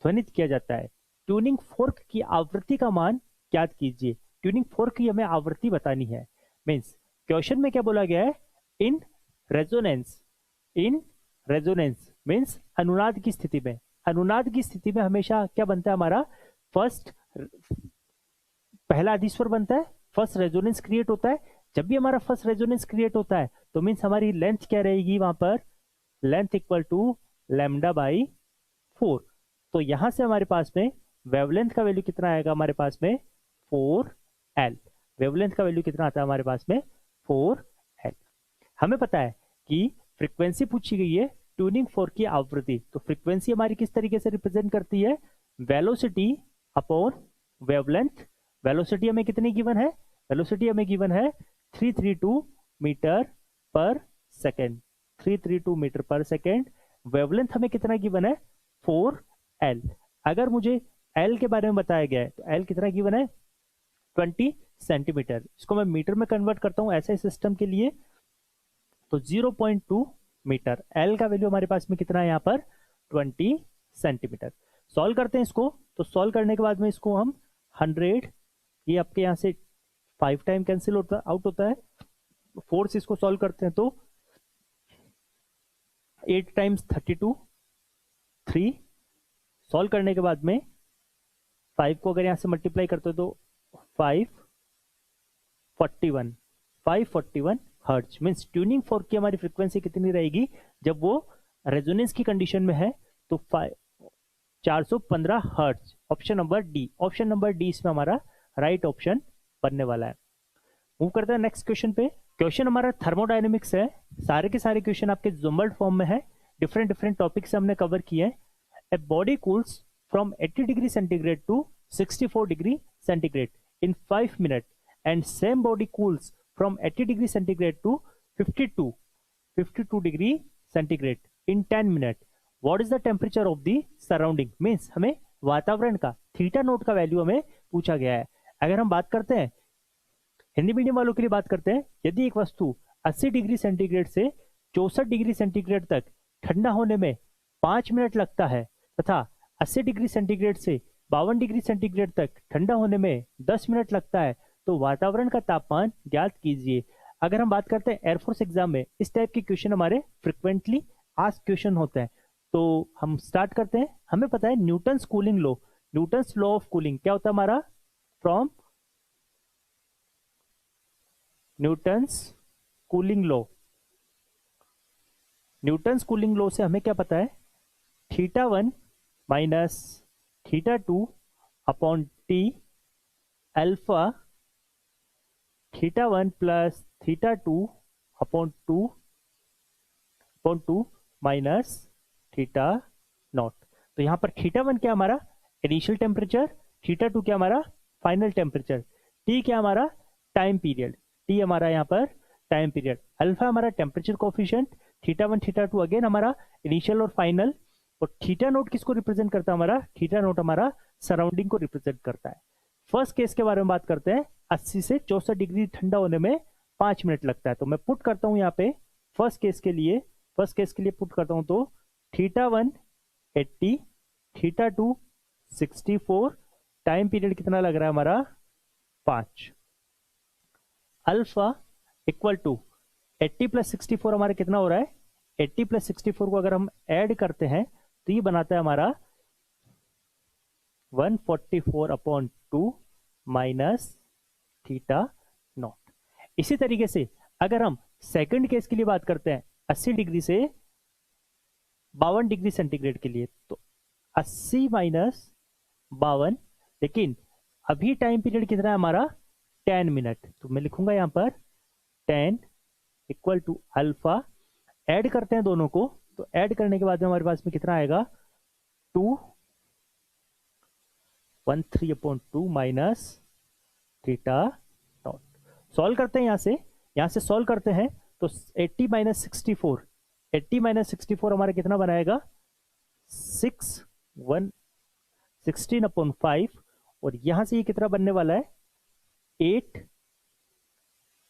ध्वनित किया जाता है। ट्यूनिंग फोर्क की आवृत्ति का मान ज्ञात कीजिए। ट्यूनिंग फोर्क की हमें आवृत्ति बतानी है। मीन्स क्वेश्चन में क्या बोला गया है, in resonance. In resonance means अनुनाद की स्थिति में। अनुनाद की स्थिति में हमेशा क्या बनता है, हमारा पहला अधि स्वर बनता है, फर्स्ट रेजोनेंस क्रिएट होता है। जब भी हमारा फर्स्ट रेजोनेंस क्रिएट होता है तो मीन्स हमारी लेंथ क्या रहेगी, वहां पर लेंथ इक्वल टू λ/4। तो यहां से हमारे पास में वेवलेंथ का वैल्यू कितना आएगा, हमारे पास में 4L। वेवलेंथ का वैल्यू कितना आता है हमारे पास में, 4L। हमें पता है कि फ्रीक्वेंसी पूछी गई है, ट्यूनिंग फोर्क की आवृत्ति। तो फ्रीक्वेंसी हमारी किस तरीके से रिप्रेजेंट करती है, वेलोसिटी अपॉन वेवलेंथ। वेलोसिटी हमें कितनी गिवन है, वेलोसिटी हमें गिवन है 332 मीटर पर सेकेंड। 332 मीटर पर सेकेंड। वेवलेंथ हमें कितना गिवन है, 4L। अगर मुझे L के बारे में बताया गया है तो L कितना गिवन है, 20 सेंटीमीटर। इसको मैं मीटर में कन्वर्ट करता हूं ऐसे सिस्टम के लिए तो 0.2 मीटर। L का वैल्यू हमारे पास में कितना है, यहाँ पर 20 सेंटीमीटर। सॉल्व करते हैं इसको। तो सॉल्व करने के बाद में इसको हम 100, ये आपके यहाँ से 5 टाइम कैंसिल आउट होता है। 4 से इसको सॉल्व करते हैं तो 8 टाइम्स 32, 3। सॉल्व करने के बाद में 5 को अगर यहां से मल्टीप्लाई करते हो तो 541 हर्ट्ज। मीन्स ट्यूनिंग फोर्क की हमारी फ्रीक्वेंसी कितनी रहेगी, जब वो रेजोनेंस की कंडीशन में है तो 415 hertz. Option number D, option number D इसमें हमारा राइट ऑप्शन बनने वाला है। मूव करते हैं नेक्स्ट क्वेश्चन पे। क्वेश्चन हमारा थर्मोडायनेमिक्स है। सारे के सारे क्वेश्चन आपके जुम्बल्ड फॉर्म में है। डिफरेंट टॉपिक से हमने कवर किए हैं। A body cools from 80 degree centigrade to 64 degree centigrade in 5 minute and same body cools from 80 degree centigrade to 52 degree centigrade in 10 minute. What is the temperature of the surrounding. Means हमें वातावरण का theta naught का value हमें पूछा गया है। अगर हम बात करते हैं हिंदी मीडियम वालों के लिए बात करते हैं, यदि एक वस्तु 80 डिग्री सेंटीग्रेड से 64 डिग्री सेंटीग्रेड तक ठंडा होने में 5 मिनट लगता है तथा 80 डिग्री सेंटीग्रेड से 52 डिग्री सेंटीग्रेड तक ठंडा होने में 10 मिनट लगता है, तो वातावरण का तापमान ज्ञात कीजिए। अगर हम बात करते हैं एयरफोर्स एग्जाम में इस टाइप के क्वेश्चन हमारे फ्रिक्वेंटली आस्क्ड क्वेश्चन होते हैं। तो हम स्टार्ट करते हैं। हमें पता है Newton's cooling law, Newton's law of cooling क्या होता है हमारा, from Newton's cooling law. Newton's cooling law से हमें क्या पता है, θ1 minus θ2 upon t alpha θ1 plus θ2 upon 2 minus θ0। तो यहां पर θ1 क्या हमारा इनिशियल टेम्परेचर, θ2 क्या हमारा फाइनल टेम्परेचर, T क्या हमारा टाइम पीरियड, टी हमारा यहाँ पर टाइम पीरियड, अल्फा हमारा temperature coefficient, theta 1 theta 2 again हमारा इनिशियल और फाइनल, और थीटा नोट किसको रिप्रेजेंट करता है, हमारा थीटा नोट हमारा सराउंडिंग को रिप्रेजेंट करता है। फर्स्ट केस के बारे में बात करते हैं, 80 से 64 डिग्री ठंडा होने में 5 मिनट लगता है। तो मैं पुट करता हूं यहाँ पे फर्स्ट केस के लिए पुट करता हूं, तो थीटा 1 80, थीटा 2 64, टाइम पीरियड कितना लग रहा है हमारा 5, अल्फा इक्वल टू 80 प्लस 64 हमारा कितना हो रहा है, 80 प्लस 64 को अगर हम ऐड करते हैं तो ये बनाता है हमारा 144/2 माइनस थीटा नॉट। इसी तरीके से अगर हम सेकंड केस के लिए बात करते हैं 80 डिग्री से 52 डिग्री सेंटीग्रेड के लिए, तो 80 माइनस 52, लेकिन अभी टाइम पीरियड कितना है हमारा 10 मिनट, तो मैं लिखूंगा यहां पर 10 इक्वल टू अल्फा, ऐड करते हैं दोनों को, तो ऐड करने के बाद में हमारे पास में कितना आएगा 213/2 माइनस थीटा नॉट। सॉल्व करते हैं यहां से सॉल्व करते हैं, तो 80 माइनस 64, 80 माइनस 64 हमारा कितना बनाएगा 16/5, और यहां से ये कितना बनने वाला है 8,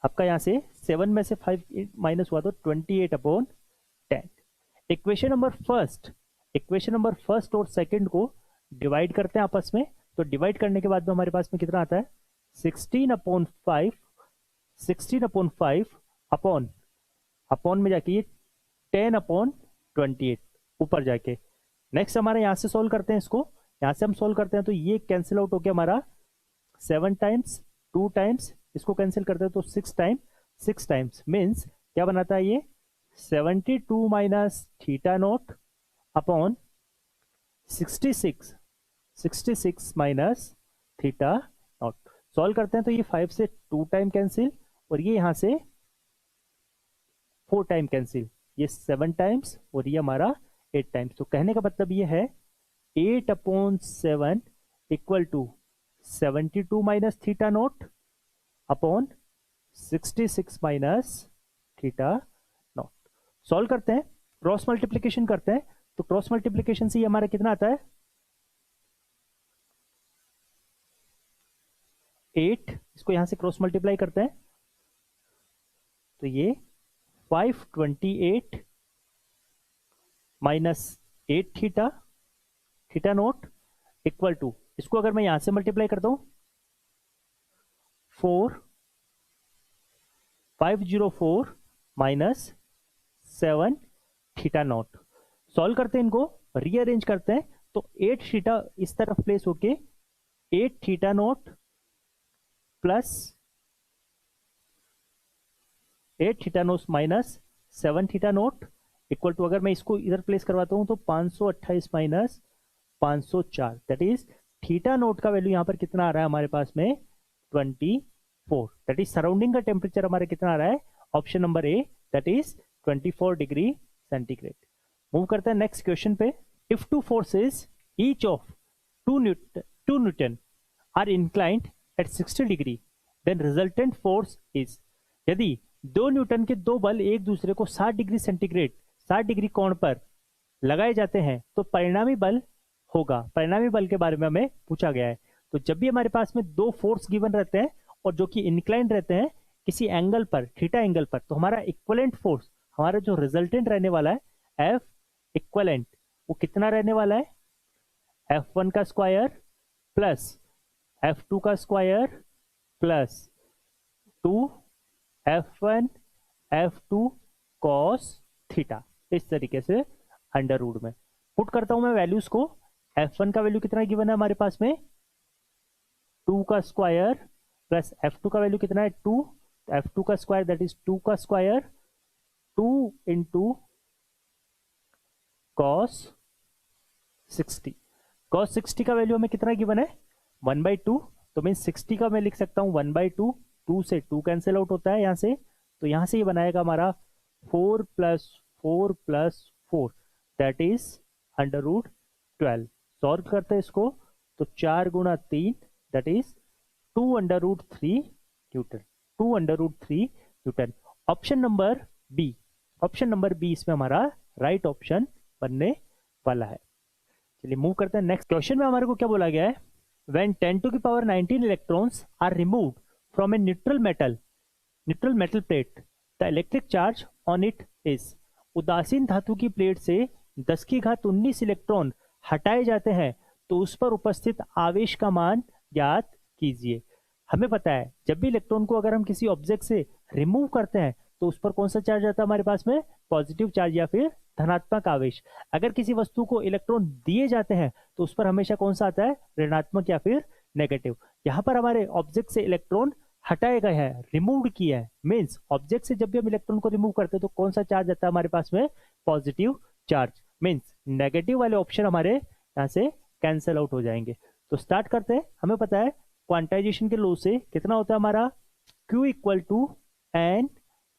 आपका यहां से 7 में से 5 माइनस हुआ तो 28/10। इक्वेशन नंबर फर्स्ट और सेकंड को डिवाइड करते हैं आपस में, तो डिवाइड करने के बाद में हमारे पास में कितना आता है 16/5 अपॉन में जाके ये 10/28 ऊपर जाके। नेक्स्ट हमारे यहां से सॉल्व करते हैं इसको, यहां से हम सॉल्व करते हैं तो ये कैंसिल आउट हो गया हमारा 7 टाइम्स, 2 टाइम्स, इसको कैंसिल करते हैं तो 6 टाइम्स मीन्स क्या बनाता है ये 72 minus theta naught upon 66 minus theta naught. Solve करते हैं तो ये 5 से 2 टाइम कैंसिल, और ये यहां से 4 टाइम कैंसिल, ये 7 टाइम्स और ये हमारा 8 टाइम्स। तो कहने का मतलब ये है 8/7 equal to 72 minus theta naught upon 66 minus theta naught. Solve करते हैं, क्रॉस मल्टीप्लीकेशन करते हैं, तो क्रॉस मल्टीप्लीकेशन से ये हमारा कितना आता है 8, इसको यहां से क्रॉस मल्टीप्लाई करते हैं तो ये 528 minus 8 theta naught equal to, इसको अगर मैं यहां से मल्टीप्लाई करता हूं 504 माइनस 7 थीटा नॉट। सॉल्व करते हैं, इनको रीअरेंज करते हैं, तो 8 थीटा इस तरफ प्लेस होके 8 theta naught plus 8 theta naught minus 7 theta naught equal to, अगर मैं इसको इधर प्लेस करवाता हूं तो 528 minus 504, that is theta naught का वैल्यू यहां पर कितना आ रहा है हमारे पास में 24, दैट इज सराउंडिंग का टेम्परेचर हमारे कितना आ रहा है option number A, that is 24 degree centigrade. Move करते हैं नेक्स्ट क्वेश्चन पे। If two forces each of 2 newton are inclined at 60 degree then resultant force is, यदि 2 न्यूटन के 2 बल एक दूसरे को 60 डिग्री सेंटीग्रेड 60 डिग्री कोण पर लगाए जाते हैं तो परिणामी बल होगा। परिणामी बल के बारे में हमें पूछा गया है। तो जब भी हमारे पास में 2 फोर्स गिवन रहते हैं और जो कि इंक्लाइंड रहते हैं किसी एंगल पर, थीटा एंगल पर, तो हमारा इक्विवेलेंट फोर्स, हमारा जो रिजल्टेंट रहने वाला है एफ इक्विवेलेंट, वो कितना रहने वाला है F1 का स्क्वायर प्लस F2 का square plus 2F1 F2 cos theta, इस तरीके से अंडर रूट में पुट करता हूं मैं वैल्यूज को। F1 का वैल्यू कितना गिवन है हमारे पास में 2 का स्क्वायर प्लस F2 का वैल्यू कितना है 2, F2 का स्क्वायर दैट इज 2 का स्क्वायर 2 इंटू cos 60। cos 60 का वैल्यू हमें कितना गिवन है 1/2, तो मीन 60 का मैं लिख सकता हूं 1/2, 2 से 2 कैंसिल आउट होता है यहां से, तो यहां से ये बनाएगा हमारा 4 + 4 + 4 that is under root 12। Solve करते हैं इसको तो 4 × 3 that is 2 √3 newton. 2√3 newton. Option number B इसमें हमारा राइट ऑप्शन बनने वाला है। चलिए मूव करते हैं नेक्स्ट क्वेश्चन में। हमारे को क्या बोला गया है, when 10⁻19 electrons are removed from a neutral metal plate the electric charge on it is. उदासीन धातु की प्लेट से 10⁻19 इलेक्ट्रॉन हटाए जाते हैं तो उस पर उपस्थित आवेश का मान ज्ञात कीजिए। हमें पता है जब भी इलेक्ट्रॉन को अगर हम किसी ऑब्जेक्ट से रिमूव करते हैं तो उस पर कौन सा चार्ज आता है हमारे पास में, पॉजिटिव चार्ज या फिर धनात्मक आवेश। अगर किसी वस्तु को इलेक्ट्रॉन दिए जाते हैं तो उस पर हमेशा कौन सा आता है, ऋणात्मक या फिर नेगेटिव। यहाँ पर हमारे ऑब्जेक्ट से इलेक्ट्रॉन हटाए गए हैं, रिमूव किया है, मीन्स ऑब्जेक्ट से जब भी हम इलेक्ट्रॉन को रिमूव करते हैं तो कौन सा चार्ज आता है हमारे पास में, पॉजिटिव चार्ज। मीन्स नेगेटिव वाले ऑप्शन हमारे यहाँ से कैंसिल आउट हो जाएंगे। तो स्टार्ट करते हैं। हमें पता है क्वांटाइजेशन के लॉ से कितना होता है हमारा, Q equal to N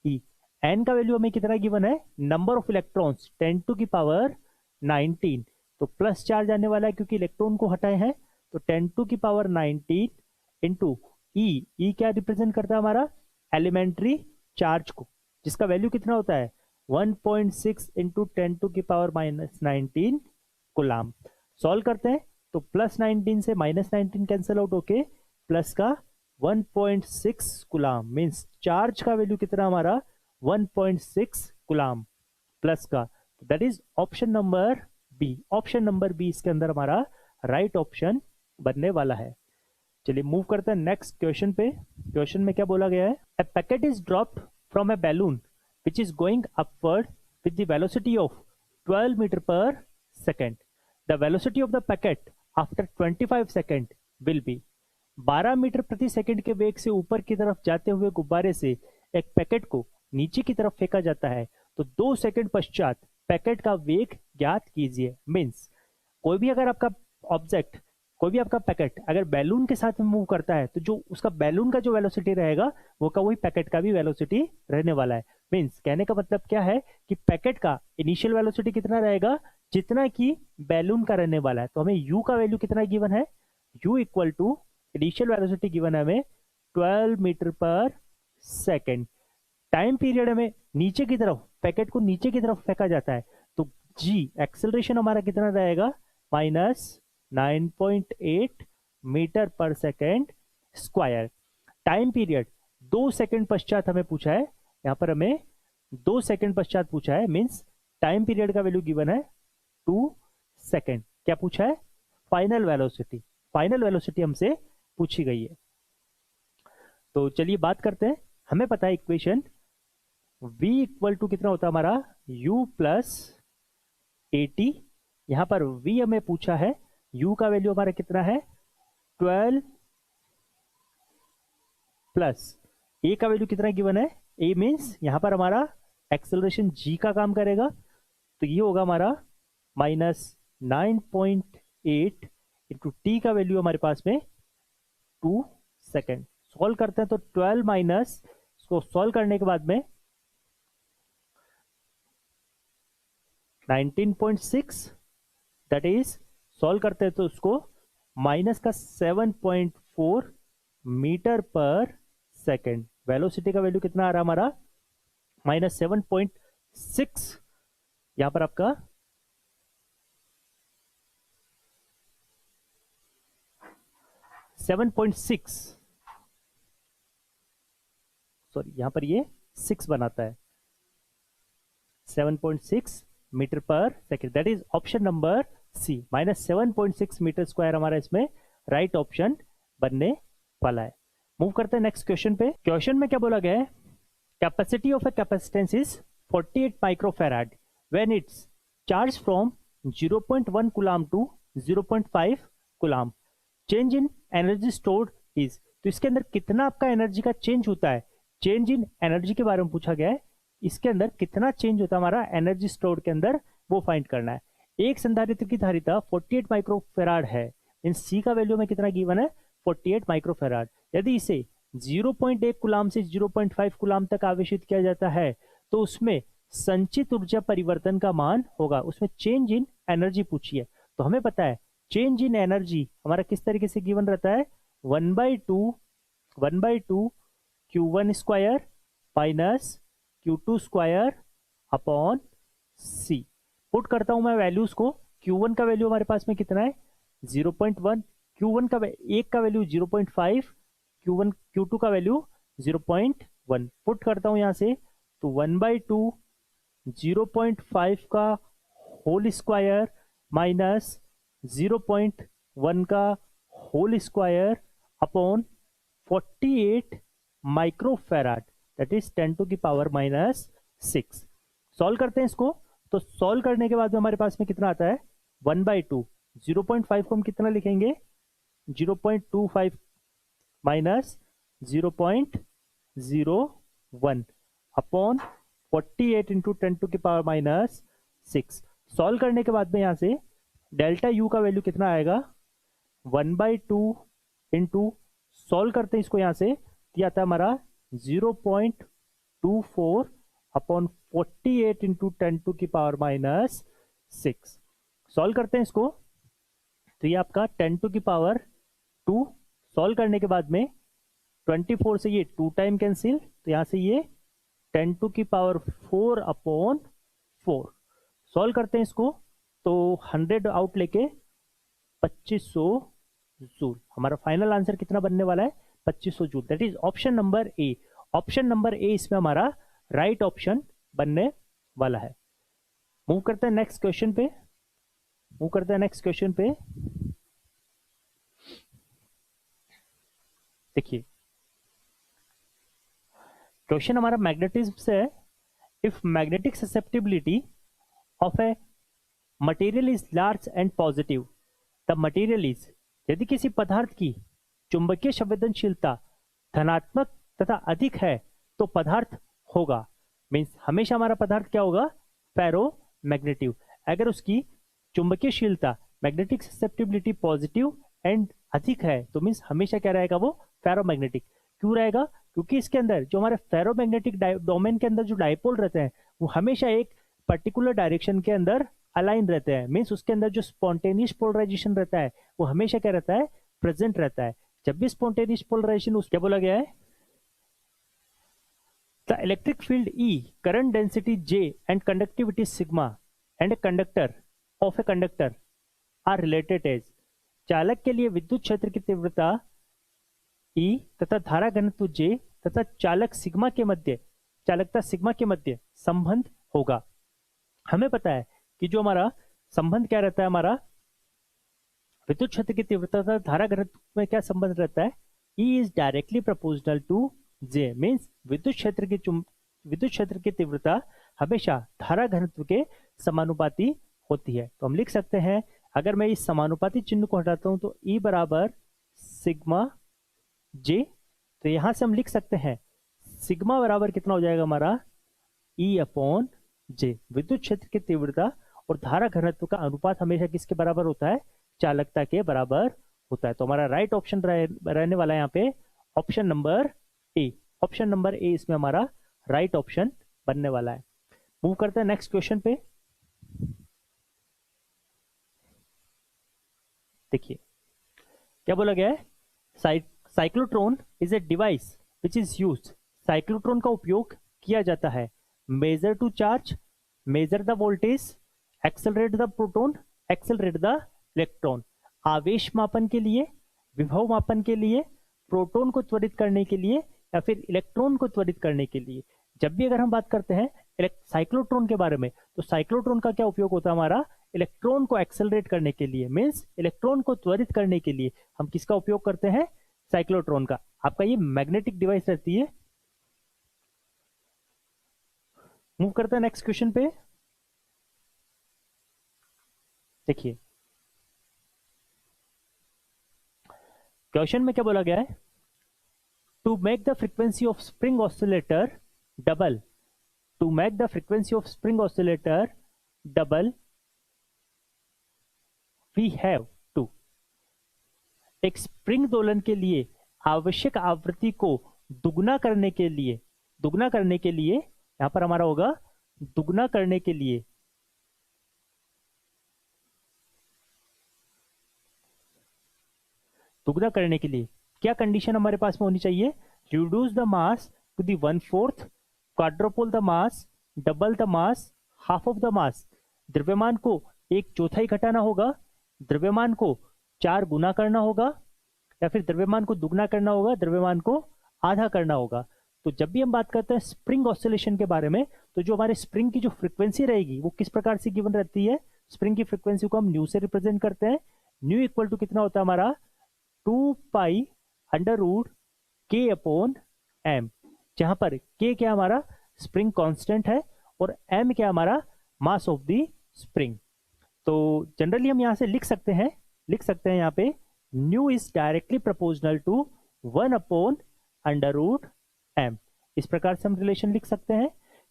E. N का वैल्यू हमें कितना गिवन है, नंबर ऑफ इलेक्ट्रॉन्स 10⁻19, तो प्लस चार्ज आने वाला है क्योंकि इलेक्ट्रॉन को हटाए हैं, तो 10⁻19 इंटू ई क्या रिप्रेजेंट करता है हमारा, एलिमेंट्री चार्ज को, जिसका वैल्यू कितना होता है 1.6 इंटू 10⁻19 कूलाम। सॉल्व करते हैं तो प्लस 19 से माइनस 19 कैंसिल आउट होके प्लस का 1.6 कूलाम, मीन्स चार्ज का वैल्यू कितना हमारा 1.6 कूलाम प्लस का, that is option number B. Option number B इसके अंदर हमारा राइट ऑप्शन बनने वाला है। चलिए मूव करते हैं नेक्स्ट क्वेश्चन पे। क्वेश्चन में क्या बोला गया है, a packet is dropped from a balloon which is going upward with the velocity of 12 metre पर second. The velocity of the packet after 25 second will be. 12 metre प्रति सेकंड के वेग से ऊपर की तरफ जाते हुए गुब्बारे से एक पैकेट को नीचे की तरफ फेंका जाता है तो 2 सेकंड पश्चात पैकेट का वेग ज्ञात कीजिए। मीन्स कोई भी अगर आपका ऑब्जेक्ट, कोई भी आपका पैकेट अगर बैलून के साथ में मूव करता है तो जो उसका बैलून का जो वेलोसिटी रहेगा वो का वही पैकेट का भी वेलोसिटी रहने वाला है। मीन्स कहने का मतलब क्या है कि पैकेट का इनिशियल वेलोसिटी कितना रहेगा, जितना कि बैलून का रहने वाला है। तो हमें u का वैल्यू कितना गिवन है, u equal to initial velocity given है हमें 12 मीटर पर सेकेंड। टाइम पीरियड हमें नीचे की तरफ, पैकेट को नीचे की तरफ फेंका जाता है तो g एक्सेलरेशन हमारा कितना रहेगा, -9.8 मीटर पर second square. Time period 2 second पश्चात हमें पूछा है, यहाँ पर हमें 2 सेकंड पश्चात पूछा है, मीन्स टाइम पीरियड का वैल्यू गिवन है 2 सेकंड। क्या पूछा है, फाइनल वेलोसिटी। फाइनल वेलोसिटी हमसे पूछी गई है। तो चलिए बात करते हैं। हमें पता है इक्वेशन v इक्वल टू कितना होता है हमारा u प्लस AT। यहां पर v हमें पूछा है, u का वैल्यू हमारा कितना है 12 प्लस a का वैल्यू कितना गिवन है, a मीन्स यहां पर हमारा एक्सेलरेशन g का काम करेगा तो ये होगा हमारा -9.8 इंटू टी का वैल्यू हमारे पास में 2 सेकेंड। सॉल्व करते हैं तो 12 माइनस, इसको सॉल्व करने के बाद में 19.6, दैट इज सॉल्व करते हैं तो उसको माइनस का 7.4 मीटर पर सेकेंड। वेलोसिटी का वैल्यू कितना आ रहा हमारा -7.6, यहां पर आपका 7.6, सॉरी यहां पर ये 6 बनाता है, 7.6 मीटर पर second, that is option number C. -7.6 metre square हमारा इसमें राइट ऑप्शन बनने वाला है। मूव करते हैं नेक्स्ट क्वेश्चन पे। क्वेश्चन में क्या बोला गया है, capacity of a capacitance is 48 microfarad when it's charge from 0.1 coulomb to 0.5 coulomb. Change in energy stored is, तो इसके अंदर कितना आपका एनर्जी का चेंज होता है, चेंज इन एनर्जी के बारे में पूछा गया है। इसके अंदर कितना चेंज होता है हमारा एनर्जी स्टोर्ड के अंदर, वो फाइंड करना है। एक संधारित्र की धारिता 48 माइक्रोफैराड है, इन सी का वैल्यू में कितना गिवन है 48 माइक्रोफैराड। यदि इसे 0.1 कूलाम से 0.5 कूलाम तक आवेशित किया जाता है तो उसमें संचित ऊर्जा परिवर्तन का मान होगा, उसमें चेंज इन एनर्जी पूछी है। तो हमें पता है चेंज इन एनर्जी हमारा किस तरीके से गिवन रहता है, 1/2 Q1 square minus Q2 square upon C। Put करता हूं मैं वैल्यूज को। Q1 का वैल्यू हमारे पास में कितना है 0.1, Q1 का एक का वैल्यू 0.5, Q1 Q2 का वैल्यू 0.1। पुट करता हूं यहां से तो 1/2 0.5 का होल स्क्वायर माइनस 0.1 का whole square upon 48 microfarad, that is 10 to की पावर माइनस 6। सॉल्व करते हैं इसको। तो सॉल्व करने के बाद में हमारे पास में कितना आता है 1/2, 0.5 को हम कितना लिखेंगे 0.25 माइनस 0.01 अपॉन 48 इंटू 10 टू की पावर माइनस 6। सॉल्व करने के बाद में यहां से डेल्टा यू का वैल्यू कितना आएगा 1/2 इंटू, सॉल्व करते हैं इसको यहां से, ये आता है हमारा 0.24 अपॉन 48 इंटू 10 टू की पावर माइनस 6। सॉल्व करते हैं इसको तो ये आपका 10 टू की पावर 2। सॉल्व करने के बाद में 24 से ये 2 टाइम कैंसिल, तो यहां से ये 10 टू की पावर 4 अपॉन 4। सॉल्व करते हैं इसको तो 100 आउट लेके 2500 जूल। हमारा फाइनल आंसर कितना बनने वाला है 2500 joule, that is option number A. Option number ए इसमें हमारा राइट ऑप्शन बनने वाला है। मूव करते हैं नेक्स्ट क्वेश्चन पे। देखिए क्वेश्चन हमारा मैग्नेटिज्म से है। If magnetic susceptibility of a material is large and positive, the material is, यदि किसी पदार्थ की चुंबकीय संवेदनशीलता धनात्मक तथा अधिक है तो पदार्थ होगा, मीन्स हमेशा हमारा पदार्थ क्या होगा फेरोमैग्नेटिव। अगर उसकी चुंबकीयशीलता मैग्नेटिक ससेप्टिबिलिटी पॉजिटिव एंड अधिक है तो मीन्स हमेशा क्या रहेगा वो फेरोमैग्नेटिक। क्यों रहेगा, क्योंकि इसके अंदर जो हमारे फेरोमैग्नेटिक डोमेन के अंदर जो डाइपोल रहते हैं वो हमेशा एक पर्टिकुलर डायरेक्शन के अंदर अलाइन रहते हैं, मीन्स उसके अंदर जो स्पॉन्टेनियस पोलराइजेशन रहता है वो हमेशा क्या रहता है प्रेजेंट रहता है। जब भी स्पॉन्टेनियस पोलराइजेशन उसके बोला गया है the electric field E, current density J and conductivity sigma and conductor of a conductor are related as, चालक के लिए विद्युत क्षेत्र की तीव्रता E तथा धारा घनत्व J तथा चालकता सिग्मा के मध्य संबंध होगा। हमें पता है कि जो हमारा संबंध क्या रहता है, हमारा विद्युत क्षेत्र की तीव्रता तथा धारा घनत्व में क्या संबंध रहता है, E is directly proportional to J, means विद्युत क्षेत्र की तीव्रता हमेशा धारा घनत्व के समानुपाती होती है। तो हम लिख सकते हैं, अगर मैं इस समानुपाती चिन्ह को हटाता हूं तो E बराबर सिग्मा J, तो यहां से हम लिख सकते हैं सिग्मा बराबर कितना हो जाएगा हमारा E अपॉन J। विद्युत क्षेत्र की तीव्रता और धारा घनत्व का अनुपात हमेशा किसके बराबर होता है, चालकता के बराबर होता है। तो हमारा राइट ऑप्शन रहने वाला है यहाँ पे ऑप्शन नंबर ए। ऑप्शन नंबर ए इसमें हमारा राइट ऑप्शन बनने वाला है। मूव करते हैं नेक्स्ट क्वेश्चन पे। देखिए क्या बोला गया है, cyclotron is a device which is used, cyclotron का उपयोग किया जाता है measure to charge, measure the voltage, accelerate the proton, accelerate the electron. आवेश मापन के लिए, विभव मापन के लिए, प्रोटॉन को त्वरित करने के लिए या फिर इलेक्ट्रॉन को त्वरित करने के लिए। जब भी अगर हम बात करते हैं साइक्लोट्रॉन के बारे में तो साइक्लोट्रॉन का क्या उपयोग होता है हमारा, इलेक्ट्रॉन को एक्सेलरेट करने के लिए, मीन्स इलेक्ट्रॉन को त्वरित करने के लिए हम किसका उपयोग करते हैं, साइक्लोट्रॉन का। आपका ये मैग्नेटिक डिवाइस रहती है। मूव करते हैं नेक्स्ट क्वेश्चन पे। देखिए क्वेश्चन में क्या बोला गया है, to make the frequency of spring oscillator double, to make the frequency of spring oscillator double we have to, एक स्प्रिंग दोलन के लिए आवश्यक आवृत्ति को दुगना करने के लिए यहां पर हमारा होगा दुगना करने के लिए क्या कंडीशन हमारे पास में होनी चाहिए, reduce the mass to the 1/4, quadruple the mass, double the mass, half of the mass। द्रव्यमान को 1/4 घटाना होगा, द्रव्यमान को 4 गुना करना होगा, या फिर द्रव्यमान को दुगना करना होगा, द्रव्यमान को आधा करना होगा। तो जब भी हम बात करते हैं स्प्रिंग ऑसिलेशन के बारे में, तो जो हमारे स्प्रिंग की जो फ्रीक्वेंसी रहेगी वो किस प्रकार से गिवन रहती है? स्प्रिंग की फ्रीक्वेंसी को हम न्यू से रिप्रेजेंट करते हैं। न्यू इक्वल टू कितना होता है हमारा? 2 पाई अंडर रूट के अपॉन एम, जहां पर के क्या हमारा स्प्रिंग कांस्टेंट है और एम क्या हमारा मास ऑफ द स्प्रिंग। तो जनरली हम यहां से लिख सकते हैं यहां पे nu is directly proportional to 1 upon under root M. इस प्रकार से हम रिलेशन लिख सकते हैं।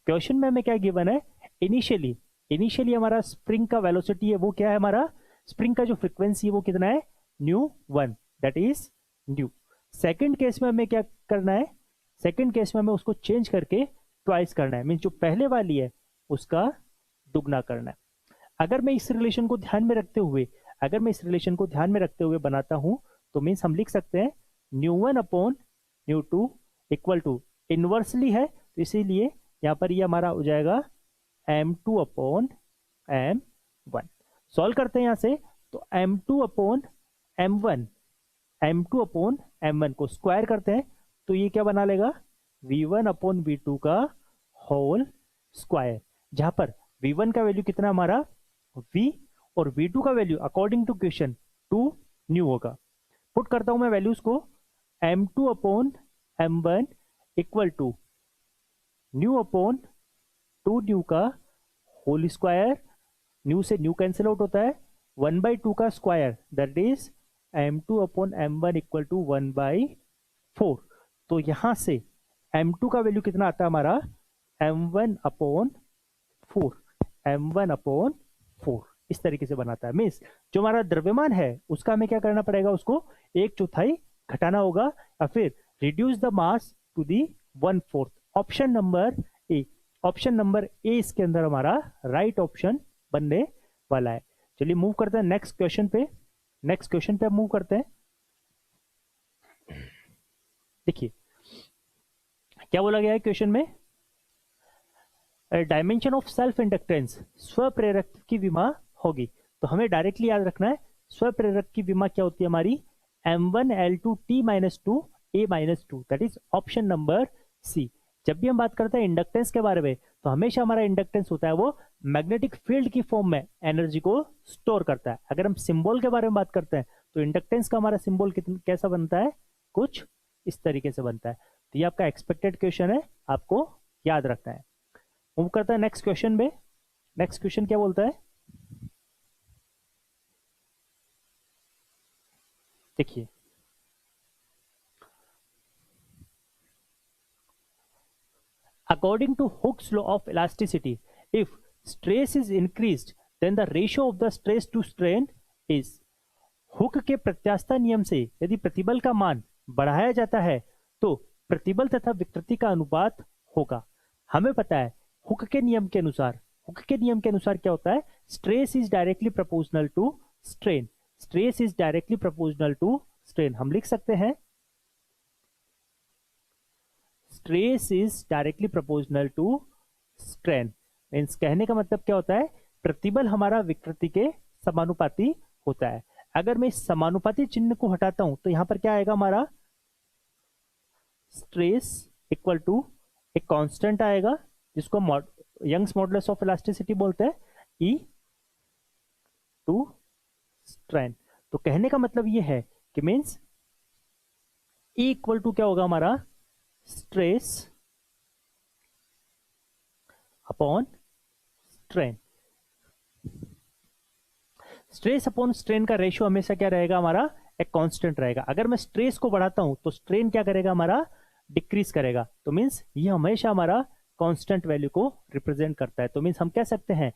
क्वेश्चन में हमें क्या गिवन है? इनिशियली हमारा स्प्रिंग का वेलोसिटी है वो क्या है? हमारा स्प्रिंग का जो फ्रीक्वेंसी है वो कितना है? New 1, that is new. Second case में हमें क्या करना है? सेकंड केस में हमें उसको चेंज करके ट्वाइस करना है, मीन जो पहले वाली है उसका दुगना करना है। अगर मैं इस रिलेशन को ध्यान में रखते हुए बनाता हूं तो मीन्स हम लिख सकते हैं nu 1 upon nu 2 equal to, inversely है तो इसीलिए यहां पर ये हमारा हो जाएगा m2 अपॉन m1। सॉल्व करते हैं यहां से, तो m2 अपॉन m1 को स्क्वायर करते हैं तो ये क्या बना लेगा? v1 अपॉन v2 का होल स्क्वायर, जहां पर v1 का वैल्यू कितना हमारा v और v2 का value according to question 2 nu होगा। पुट करता हूं मैं वैल्यूज को, m2 upon m1 equal to nu upon 2 nu का होल स्क्वायर, न्यू से न्यू कैंसिल आउट होता है, 1/2 का square that is m2 upon m1 equal to 1/4। तो यहां से m2 का वैल्यू कितना आता है हमारा? m1 अपॉन 4, इस तरीके से बनाता है। मीन्स जो हमारा द्रव्यमान है उसका हमें क्या करना पड़ेगा? उसको 1/4 घटाना होगा या फिर reduce the mass to the 1/4। Option number A इसके अंदर हमारा राइट ऑप्शन बनने वाला है। चलिए मूव करते हैं नेक्स्ट क्वेश्चन पे हम मूव करते हैं। देखिए क्या बोला गया है क्वेश्चन में? डायमेंशन ऑफ सेल्फ इंडक्टेंस, स्व प्रेरक की विमा होगी। तो हमें डायरेक्टली याद रखना है स्व प्रेरक की विमा क्या होती है हमारी? m1L2T-2 A-2, that is option number C. जब भी हम बात करते हैं इंडक्टेंस के बारे में तो हमेशा हमारा इंडक्टेंस होता है वो मैग्नेटिक फील्ड की फॉर्म में एनर्जी को स्टोर करता है। अगर हम सिंबल के बारे में बात करते हैं तो इंडक्टेंस का हमारा सिंबल कैसा बनता है? कुछ इस तरीके से बनता है। तो ये आपका एक्सपेक्टेड क्वेश्चन है, आपको याद रखना है। मूव करता है नेक्स्ट क्वेश्चन में। नेक्स्ट क्वेश्चन क्या बोलता है? देखिए according to Hooke's law of elasticity, if stress is increased then the ratio of the stress to strain is। Hook के प्रत्यास्था नियम से यदि प्रतिबल का मान बढ़ाया जाता है तो प्रतिबल तथा विकृति का अनुपात होगा। हमें पता है हुक के नियम के अनुसार क्या होता है? Stress is directly proportional to strain. हम लिख सकते हैं stress is directly proportional to strain. Means कहने का मतलब क्या होता है? प्रतिबल हमारा विकृति के समानुपाती होता है। अगर मैं इस समानुपाती चिन्ह को हटाता हूं तो यहां पर क्या आएगा हमारा? स्ट्रेस इक्वल टू एक कांस्टेंट आएगा जिसको यंग्स मॉडुलस ऑफ इलास्टिसिटी बोलते हैं, ई टू स्ट्रेन। तो कहने का मतलब ये है कि मीन्स ई इक्वल टू क्या होगा हमारा? Stress upon strain. Stress upon strain का रेशियो हमेशा क्या रहेगा हमारा? एक कांस्टेंट रहेगा। अगर मैं स्ट्रेस को बढ़ाता हूं तो स्ट्रेन क्या करेगा हमारा? डिक्रीज करेगा। तो मीन्स ये हमेशा हमारा कांस्टेंट वैल्यू को रिप्रेजेंट करता है। तो मीन्स हम कह सकते हैं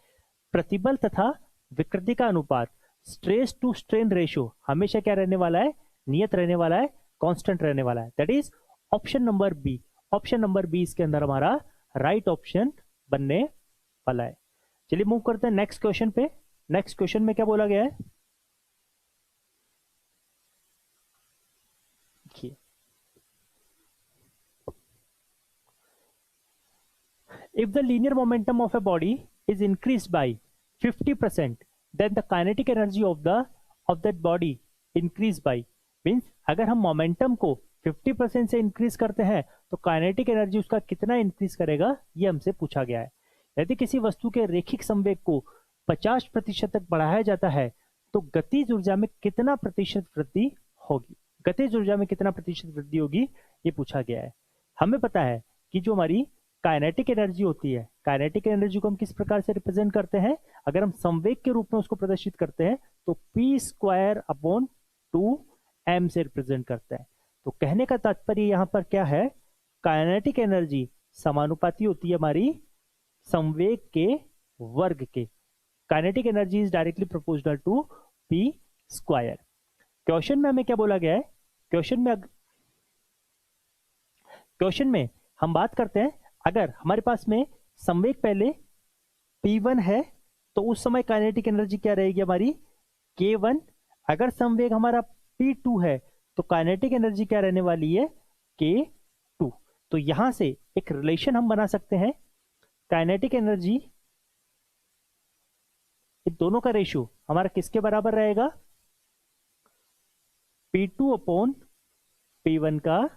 प्रतिबल तथा विकृति का अनुपात, स्ट्रेस टू स्ट्रेन रेशियो हमेशा क्या रहने वाला है? नियत रहने वाला है, कांस्टेंट रहने वाला है। That is option number B. Option number B इसके अंदर हमारा राइट ऑप्शन बनने वाला है। चलिए मूव करते हैं नेक्स्ट क्वेश्चन पे। नेक्स्ट क्वेश्चन में क्या बोला गया है? देखिए If the linear momentum of a body is increased by 50%, then the kinetic energy of that body increase by, means अगर हम मोमेंटम को 50% से इंक्रीज करते हैं तो काइनेटिक एनर्जी उसका कितना इंक्रीज करेगा, ये हमसे पूछा गया है। यदि किसी वस्तु के रेखिक संवेग को 50% तक बढ़ाया जाता है तो गतिज ऊर्जा में कितना प्रतिशत वृद्धि होगी, गतिज ऊर्जा में कितना प्रतिशत वृद्धि होगी, ये पूछा गया है। हमें पता है कि जो हमारी काइनेटिक एनर्जी होती है, काइनेटिक एनर्जी को हम किस प्रकार से रिप्रेजेंट करते हैं, अगर हम संवेग के रूप में उसको प्रदर्शित करते हैं तो p²/2m से रिप्रेजेंट करते हैं। तो कहने का तात्पर्य यहां पर क्या है, काइनेटिक एनर्जी समानुपाती होती है हमारी संवेग के वर्ग के। Kinetic energy is directly proportional to p²। Question में हमें क्या बोला गया है, क्वेश्चन में हम बात करते हैं अगर हमारे पास में संवेग पहले p1 है तो उस समय काइनेटिक एनर्जी क्या रहेगी हमारी k1। अगर संवेग हमारा p2 है तो काइनेटिक एनर्जी क्या रहने वाली है k2। तो यहां से एक रिलेशन हम बना सकते हैं, काइनेटिक एनर्जी इन दोनों का रेशियो हमारा किसके बराबर रहेगा, p2/p1 का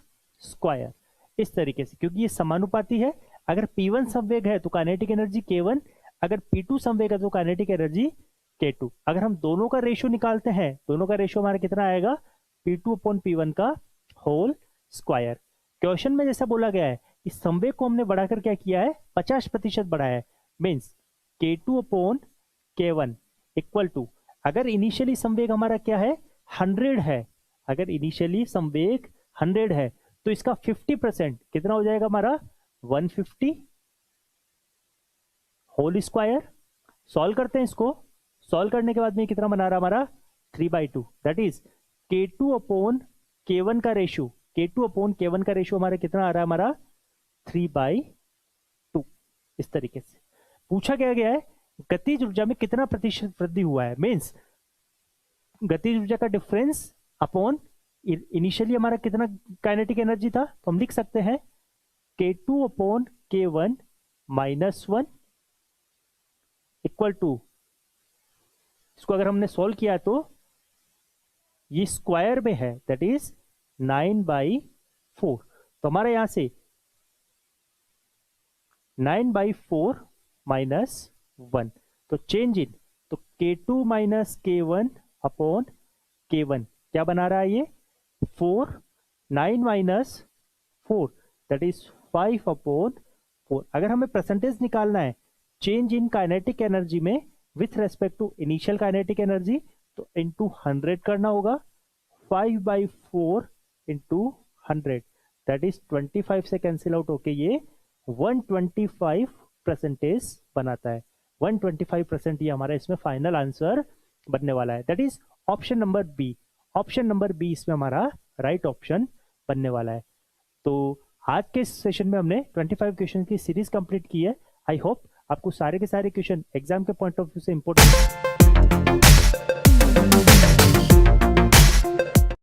स्क्वायर। इस तरीके से, क्योंकि ये समानुपाती है, अगर p1 संवेग है तो काइनेटिक एनर्जी k1, अगर p2 संवेग है तो काइनेटिक एनर्जी k2। अगर हम दोनों का रेशियो निकालते हैं, दोनों का रेशियो हमारा कितना आएगा, p2/p1 का होल स्क्वायर। क्वेश्चन में जैसा बोला गया है इस संवेग को हमने बढ़ाकर क्या किया है, 50% बढ़ाया है, मीन्स k2/k1 इक्वल टू, अगर इनिशियली संवेग हमारा क्या है 100 है, अगर इनिशियली संवेग 100 है तो इसका 50% कितना हो जाएगा हमारा 150 होल स्क्वायर। सॉल्व करते हैं इसको, सॉल्व करने के बाद में कितना बना रहा हमारा 3/2, दैट इज k2/k1 का रेशियो, k2/k1 का रेशियो हमारा कितना आ रहा है हमारा 3/2। इस तरीके से पूछा गया है गतिज ऊर्जा में कितना प्रतिशत वृद्धि हुआ है, मीन्स गतिज ऊर्जा का डिफरेंस अपॉन इनिशियली हमारा कितना काइनेटिक एनर्जी था, तो हम लिख सकते हैं k2/k1 -1 इक्वल टू, इसको अगर हमने सॉल्व किया तो ये स्क्वायर में है, दैट इज 9/4। तो हमारे यहां से 9/4 -1, तो चेंज इन, तो k2 - k1 अपॉन k1 क्या बना रहा है ये 4, 9 - 4 दैट इज 5/4। अगर हमें परसेंटेज निकालना है चेंज इन काइनेटिक एनर्जी में with respect to initial kinetic energy, तो इंटू 100 करना होगा, 5/4 इंटू 100 दैट इज 25 से कैंसिल आउट होके ये 125% बनाता है। 125% ये हमारा इसमें फाइनल आंसर बनने वाला है, that is option number B. Option number B इसमें हमारा राइट ऑप्शन बनने वाला है। तो आज के सेशन में हमने 25 क्वेश्चन की सीरीज कंप्लीट की है। आई होप आपको सारे के सारे क्वेश्चन एग्जाम के पॉइंट ऑफ व्यू से इंपॉर्टेंट